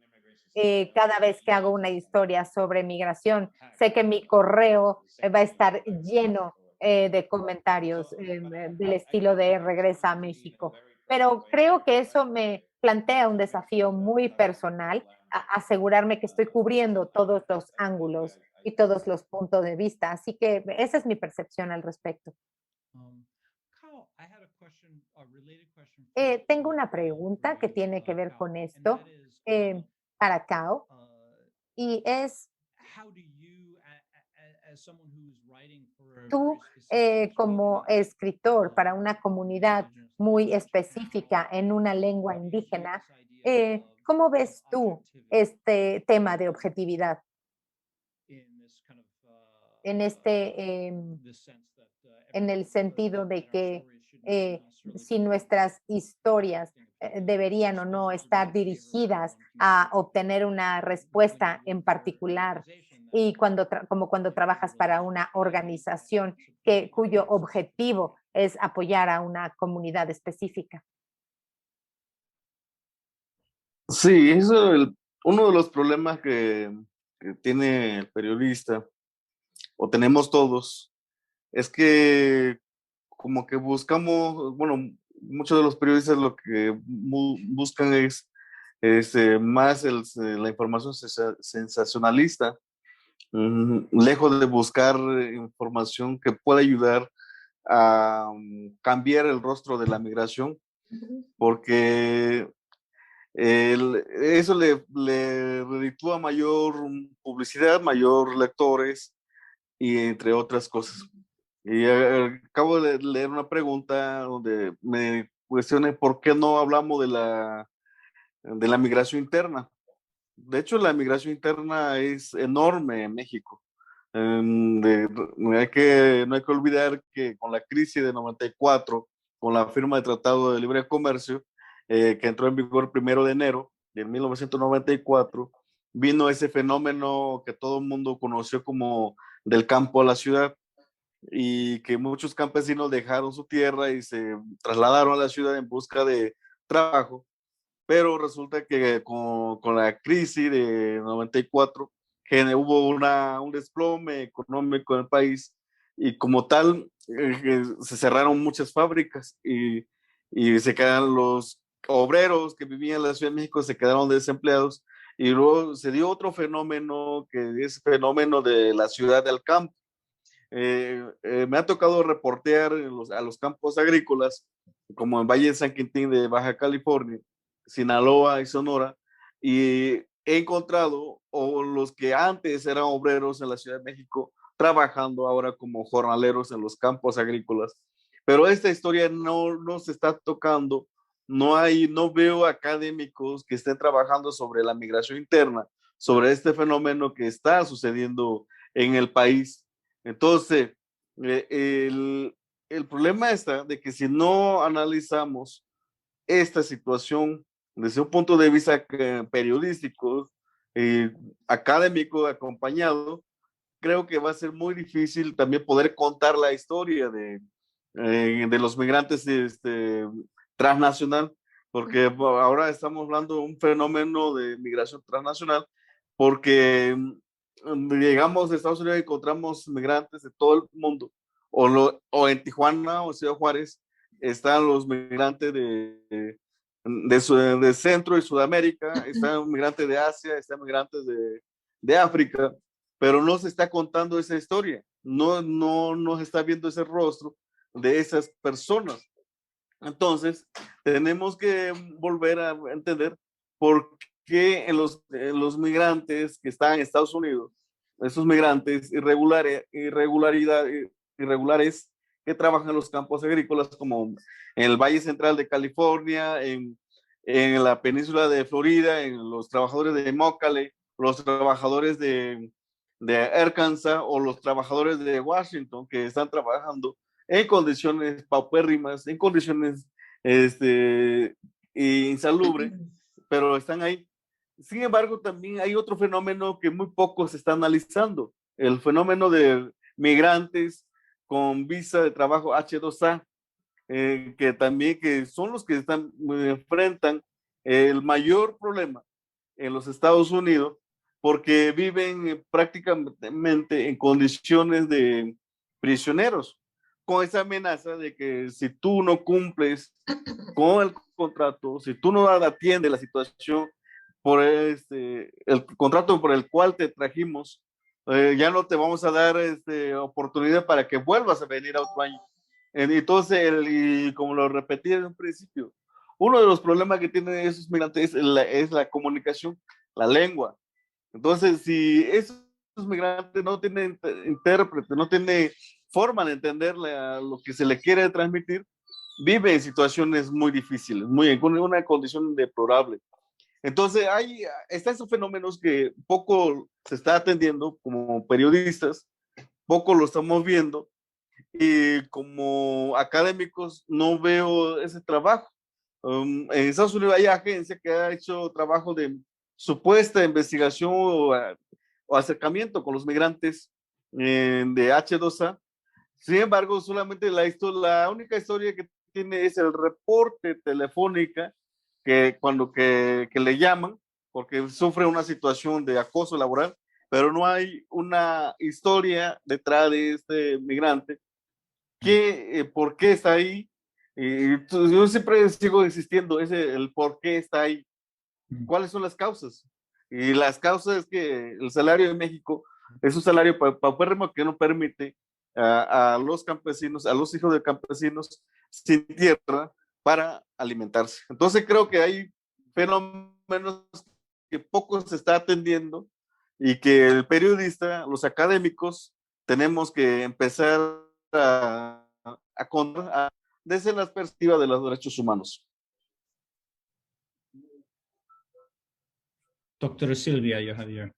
Cada vez que hago una historia sobre migración, sé que mi correo va a estar lleno de comentarios del estilo de regresa a México. Pero creo que eso me plantea un desafío muy personal, asegurarme que estoy cubriendo todos los ángulos y todos los puntos de vista. Así que esa es mi percepción al respecto. Tengo una pregunta que tiene que ver con esto para Cao, y es, tú como escritor para una comunidad muy específica en una lengua indígena, ¿cómo ves tú este tema de objetividad? En en el sentido de que si nuestras historias deberían o no estar dirigidas a obtener una respuesta en particular, y como cuando trabajas para una organización cuyo objetivo es apoyar a una comunidad específica. Sí, eso es uno de los problemas que tiene el periodista, o tenemos todos, es que como que buscamos, bueno, muchos de los periodistas lo que buscan es más la información sensacionalista, lejos de buscar información que pueda ayudar a cambiar el rostro de la migración, porque eso le reditúa mayor publicidad, mayor lectores y entre otras cosas. Y acabo de leer una pregunta donde me cuestioné por qué no hablamos de la migración interna. De hecho, la migración interna es enorme en México. No hay que olvidar que con la crisis de 94, con la firma del Tratado de Libre Comercio, que entró en vigor el 1 de enero de 1994, vino ese fenómeno que todo el mundo conoció como del campo a la ciudad, y que muchos campesinos dejaron su tierra y se trasladaron a la ciudad en busca de trabajo, pero resulta que con la crisis de 94 hubo un desplome económico en el país, y como tal se cerraron muchas fábricas, y se quedaron los obreros que vivían en la Ciudad de México, se quedaron desempleados, y luego se dio otro fenómeno, que es el fenómeno de la ciudad del campo. Me ha tocado reportear a los campos agrícolas, como en Valle de San Quintín de Baja California, Sinaloa y Sonora, y he encontrado los que antes eran obreros en la Ciudad de México trabajando ahora como jornaleros en los campos agrícolas. Pero esta historia no se está tocando, no veo académicos que estén trabajando sobre la migración interna, sobre este fenómeno que está sucediendo en el país. Entonces, el problema está de que si no analizamos esta situación desde un punto de vista periodístico, académico, acompañado, creo que va a ser muy difícil también poder contar la historia de los migrantes transnacional, porque ahora estamos hablando de un fenómeno de migración transnacional, porque llegamos a Estados Unidos y encontramos migrantes de todo el mundo, o en Tijuana o Ciudad Juárez están los migrantes de Centro y Sudamérica, están migrantes de Asia, están migrantes de África, pero no se está contando esa historia, no se está viendo ese rostro de esas personas. Entonces, tenemos que volver a entender por que los migrantes que están en Estados Unidos, esos migrantes irregulares que trabajan en los campos agrícolas, como en el Valle Central de California, en la península de Florida, en los trabajadores de Moccale, los trabajadores de Arkansas o los trabajadores de Washington, que están trabajando en condiciones paupérrimas, en condiciones insalubres, pero están ahí. Sin embargo, también hay otro fenómeno que muy poco se está analizando, el fenómeno de migrantes con visa de trabajo H2A, que son los que enfrentan el mayor problema en los Estados Unidos, porque viven prácticamente en condiciones de prisioneros, con esa amenaza de que si tú no cumples con el contrato, si tú no atiendes la situación por el contrato por el cual te trajimos, ya no te vamos a dar oportunidad para que vuelvas a venir a otro año. Entonces, y como lo repetí en un principio, uno de los problemas que tienen esos migrantes es la comunicación, la lengua. Entonces, si esos migrantes no tienen intérprete, no tienen forma de entender lo que se le quiere transmitir, vive en situaciones muy difíciles, en una condición deplorable. Entonces, están esos fenómenos que poco se está atendiendo como periodistas, poco lo estamos viendo, y como académicos no veo ese trabajo. En Estados Unidos hay agencia que ha hecho trabajo de supuesta investigación o acercamiento con los migrantes de H2A. Sin embargo, solamente la única historia que tiene es el reporte telefónica que le llaman porque sufre una situación de acoso laboral, pero no hay una historia detrás de este migrante por qué está ahí. Yo siempre sigo insistiendo, el por qué está ahí. ¿Cuáles son las causas? Y las causas es que el salario de México es un salario paupérrimo que no permite a los campesinos, a los hijos de campesinos sin tierra para alimentarse. Entonces creo que hay fenómenos que poco se está atendiendo y que el periodista, los académicos, tenemos que empezar desde la perspectiva de los derechos humanos. Doctora Silvia, Javier.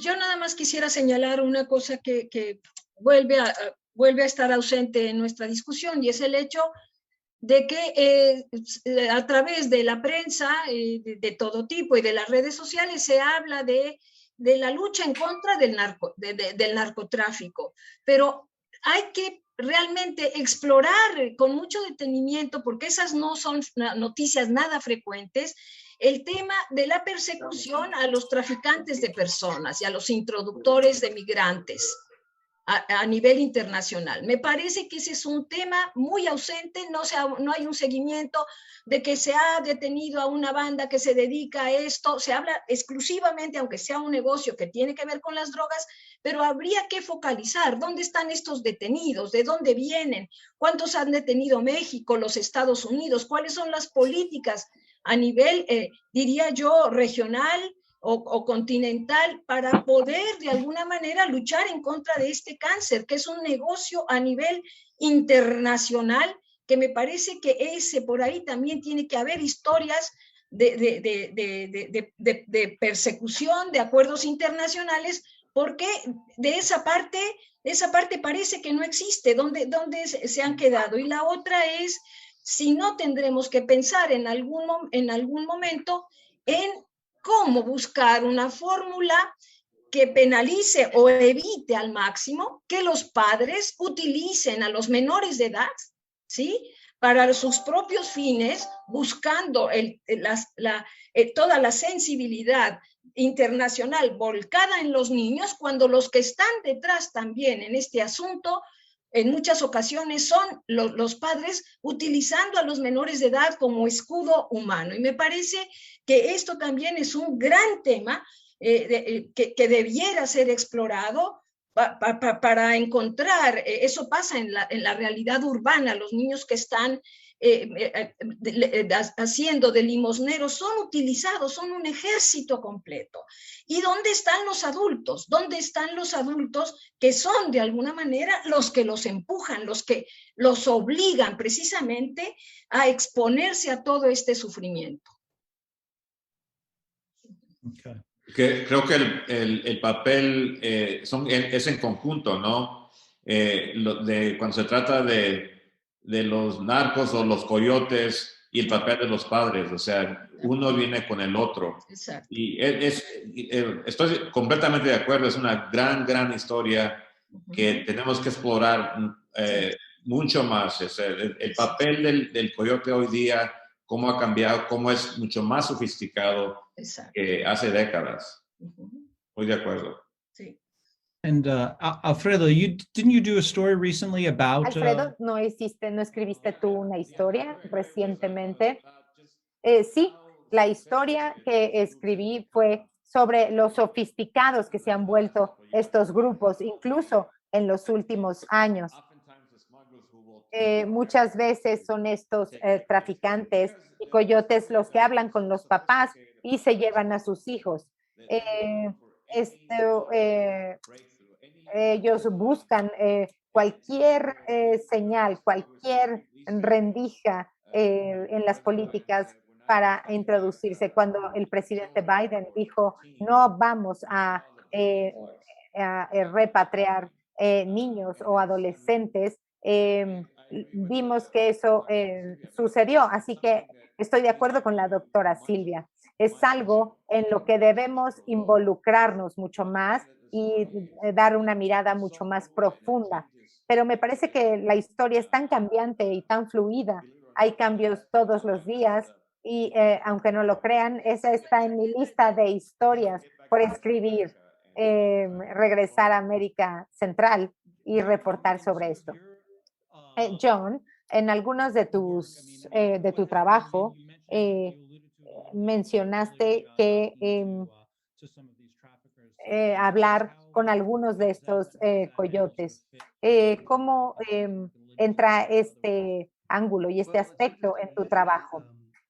Yo nada más quisiera señalar una cosa que vuelve a estar ausente en nuestra discusión, y es el hecho de que a través de la prensa de todo tipo y de las redes sociales se habla de la lucha en contra del narcotráfico, pero hay que realmente explorar con mucho detenimiento, porque esas no son noticias nada frecuentes, el tema de la persecución a los traficantes de personas y a los introductores de migrantes a nivel internacional. Me parece que ese es un tema muy ausente, no hay un seguimiento de que se ha detenido a una banda que se dedica a esto, se habla exclusivamente, aunque sea un negocio que tiene que ver con las drogas, pero habría que focalizar dónde están estos detenidos, de dónde vienen, cuántos han detenido México, los Estados Unidos, cuáles son las políticas a nivel, diría yo, regional o continental, para poder de alguna manera luchar en contra de este cáncer, que es un negocio a nivel internacional, que me parece que por ahí también tiene que haber historias de persecución, de acuerdos internacionales, porque de esa parte parece que no existe, ¿dónde se han quedado? Y la otra es, si no tendremos que pensar en algún momento en cómo buscar una fórmula que penalice o evite al máximo que los padres utilicen a los menores de edad, ¿sí?, para sus propios fines, buscando toda la sensibilidad internacional volcada en los niños, cuando los que están detrás también en este asunto en muchas ocasiones son los padres utilizando a los menores de edad como escudo humano. Y me parece que esto también es un gran tema que debiera ser explorado para encontrar, eso pasa en la realidad urbana, los niños que están haciendo de limosneros son utilizados, son un ejército completo. ¿Y dónde están los adultos? ¿Dónde están los adultos que son de alguna manera los que los empujan, los que los obligan precisamente a exponerse a todo este sufrimiento? Okay. Creo que el papel es en conjunto, ¿no? Cuando se trata de los narcos o los coyotes y el papel de los padres, o sea, uno viene con el otro. Exacto. Y estoy completamente de acuerdo, es una gran historia que tenemos que explorar mucho más. El papel del coyote hoy día, cómo ha cambiado, cómo es mucho más sofisticado que hace décadas. Estoy de acuerdo. Sí. And Alfredo, didn't you do a story recently about? Alfredo, ¿no escribiste tú una historia recientemente? Sí, la historia que escribí fue sobre los sofisticados que se han vuelto estos grupos, incluso en los últimos años. Muchas veces son estos traficantes y coyotes los que hablan con los papás y se llevan a sus hijos. Ellos buscan cualquier señal, cualquier rendija en las políticas para introducirse. Cuando el presidente Biden dijo no vamos a repatriar niños o adolescentes, vimos que eso sucedió. Así que estoy de acuerdo con la doctora Silvia. Es algo en lo que debemos involucrarnos mucho más y dar una mirada mucho más profunda. Pero me parece que la historia es tan cambiante y tan fluida. Hay cambios todos los días y aunque no lo crean, esa está en mi lista de historias por escribir, regresar a América Central y reportar sobre esto. John, en algunos de tu trabajo, mencionaste que hablar con algunos de estos coyotes. ¿Cómo entra este ángulo y este aspecto en tu trabajo?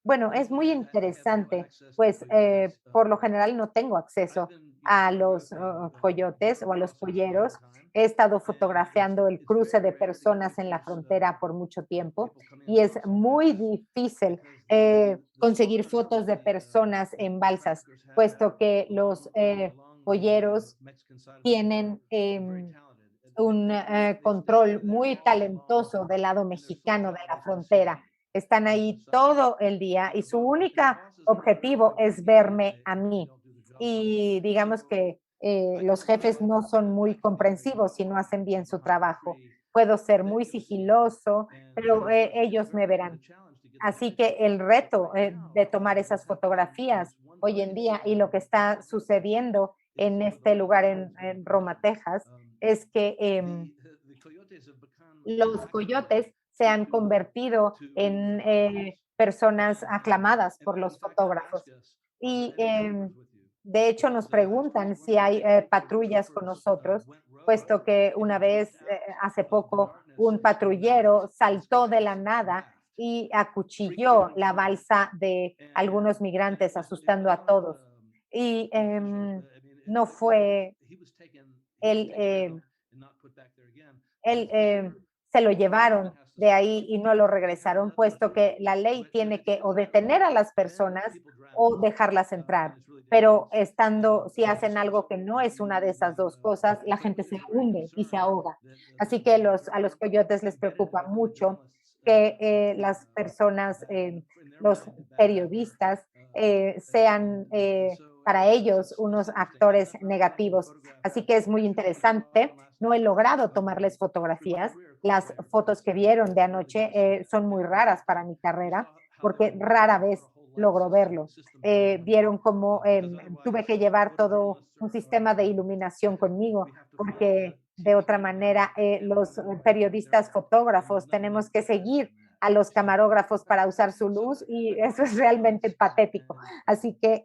Bueno, es muy interesante, pues por lo general no tengo acceso a los coyotes o a los polleros. He estado fotografiando el cruce de personas en la frontera por mucho tiempo y es muy difícil conseguir fotos de personas en balsas, puesto que los polleros tienen un control muy talentoso del lado mexicano de la frontera. Están ahí todo el día y su único objetivo es verme a mí. Y digamos que los jefes no son muy comprensivos si no hacen bien su trabajo. Puedo ser muy sigiloso, pero ellos me verán. Así que el reto de tomar esas fotografías hoy en día y lo que está sucediendo en este lugar en Roma, Texas, es que los coyotes se han convertido en personas aclamadas por los fotógrafos. Y de hecho nos preguntan si hay patrullas con nosotros, puesto que una vez, hace poco, un patrullero saltó de la nada y acuchilló la balsa de algunos migrantes, asustando a todos. Y no fue él, se lo llevaron de ahí y no lo regresaron, puesto que la ley tiene que o detener a las personas o dejarlas entrar. Pero si hacen algo que no es una de esas dos cosas, la gente se hunde y se ahoga. Así que a los coyotes les preocupa mucho que las personas, los periodistas, sean para ellos unos actores negativos. Así que es muy interesante. No he logrado tomarles fotografías. Las fotos que vieron de anoche son muy raras para mi carrera, porque rara vez logro verlo. Vieron cómo tuve que llevar todo un sistema de iluminación conmigo, porque de otra manera los periodistas fotógrafos tenemos que seguir a los camarógrafos para usar su luz y eso es realmente patético. Así que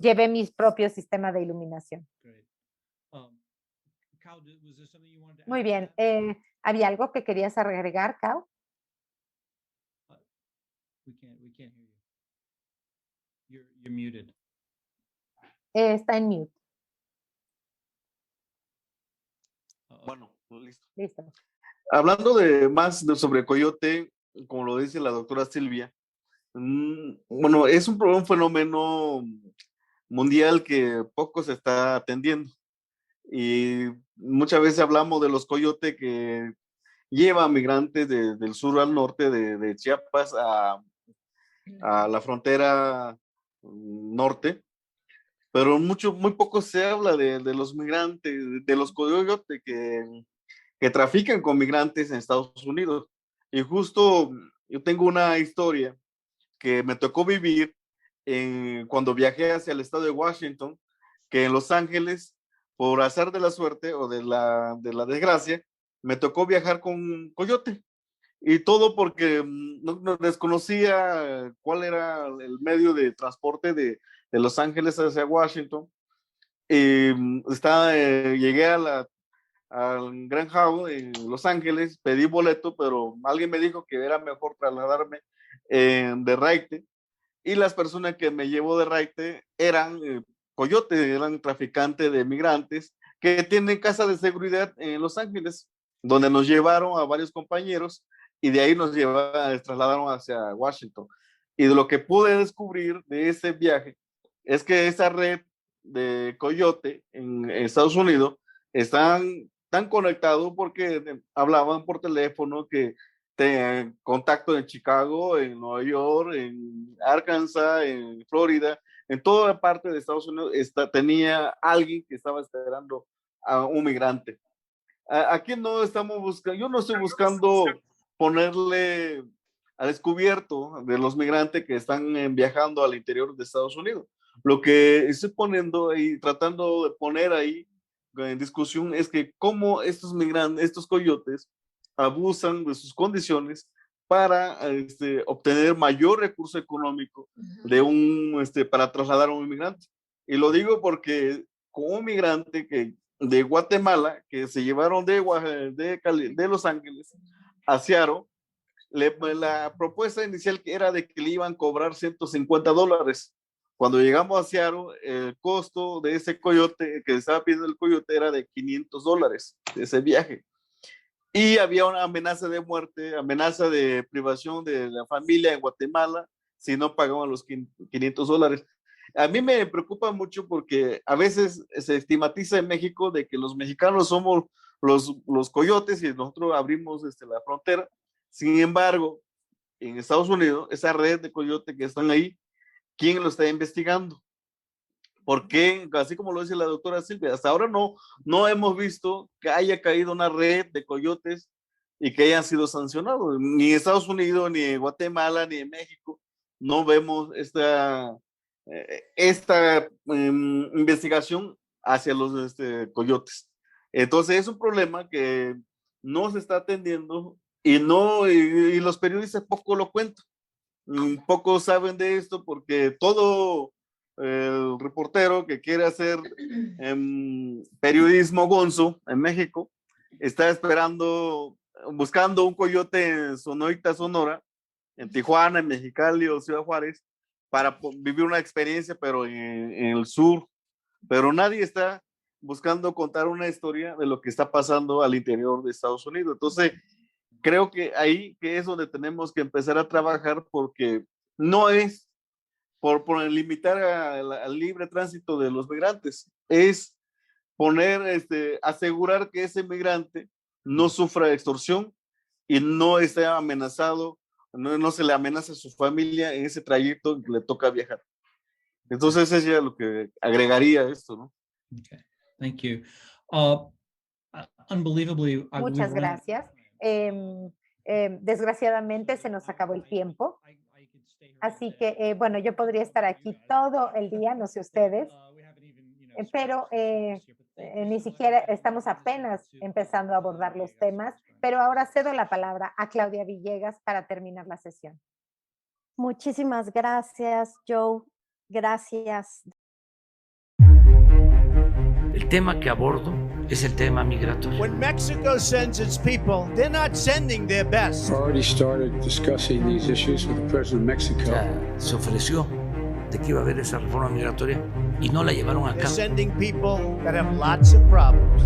llevé mi propio sistema de iluminación. Muy bien. ¿Había algo que querías agregar, Cao? We can't hear you. You're muted. Está en mute. Bueno, listo. Listo. Hablando sobre coyote, como lo dice la doctora Silvia, bueno, es un fenómeno mundial que poco se está atendiendo. Y muchas veces hablamos de los coyotes que llevan migrantes del sur al norte, de Chiapas a la frontera norte, pero muy poco se habla de los migrantes, de los coyotes que trafican con migrantes en Estados Unidos. Y justo yo tengo una historia que me tocó vivir cuando viajé hacia el estado de Washington, que en Los Ángeles, por azar de la suerte o de la desgracia, me tocó viajar con coyote. Y todo porque no desconocía cuál era el medio de transporte de Los Ángeles hacia Washington. Llegué al Grand Hall en Los Ángeles, pedí boleto, pero alguien me dijo que era mejor trasladarme de raite. Y las personas que me llevó de raite eran coyotes, eran traficantes de migrantes que tienen casa de seguridad en Los Ángeles, donde nos llevaron a varios compañeros y de ahí nos trasladaron hacia Washington. Y de lo que pude descubrir de ese viaje es que esa red de coyote en Estados Unidos están tan conectados porque hablaban por teléfono que tenían contacto en Chicago, en Nueva York, en Arkansas, en Florida, en toda parte de Estados Unidos tenía alguien que estaba esperando a un migrante. Aquí no estamos buscando, yo no estoy buscando ponerle a descubierto de los migrantes que están viajando al interior de Estados Unidos. Lo que estoy poniendo y tratando de poner ahí en discusión es que cómo estos migrantes, estos coyotes, abusan de sus condiciones para obtener mayor recurso económico para trasladar a un inmigrante. Y lo digo porque con un migrante de Guatemala que se llevaron de Los Ángeles a Seattle, la propuesta inicial era de que le iban a cobrar $150. Cuando llegamos a Seattle, el costo de ese coyote que estaba pidiendo el coyote era de $500 de ese viaje. Y había una amenaza de muerte, amenaza de privación de la familia en Guatemala si no pagaban los $500. A mí me preocupa mucho porque a veces se estigmatiza en México de que los mexicanos somos los coyotes y nosotros abrimos la frontera. Sin embargo, en Estados Unidos, esa red de coyotes que están ahí, ¿quién lo está investigando? Porque, así como lo dice la doctora Silvia, hasta ahora no hemos visto que haya caído una red de coyotes y que hayan sido sancionados. Ni en Estados Unidos, ni en Guatemala, ni en México. No vemos esta investigación hacia los coyotes. Entonces es un problema que no se está atendiendo y los periodistas poco lo cuentan. Poco saben de esto porque todo el reportero que quiere hacer periodismo gonzo en México está buscando un coyote en Sonorita, Sonora, en Tijuana, en Mexicali o Ciudad Juárez, para vivir una experiencia, pero en el sur. Pero nadie está buscando contar una historia de lo que está pasando al interior de Estados Unidos. Entonces, creo que ahí que es donde tenemos que empezar a trabajar, porque no es por limitar al libre tránsito de los migrantes, es asegurar que ese migrante no sufra extorsión y no esté amenazado, no se le amenaza a su familia en ese trayecto que le toca viajar. Entonces, eso es lo que agregaría a esto, ¿no? Okay, thank you. Unbelievably, muchas gracias. Desgraciadamente se nos acabó el tiempo. Así que, bueno, yo podría estar aquí todo el día, no sé ustedes, pero ni siquiera estamos apenas empezando a abordar los temas, pero ahora cedo la palabra a Claudia Villegas para terminar la sesión. Muchísimas gracias, Joe. Gracias. El tema que abordo es el tema migratorio. When Mexico sends its people, they're not sending their best. Already started discussing these issues with the president of Mexico. Se ofreció de que iba a haber esa reforma migratoria y no la llevaron a They're cabo. sending people that have lots of problems.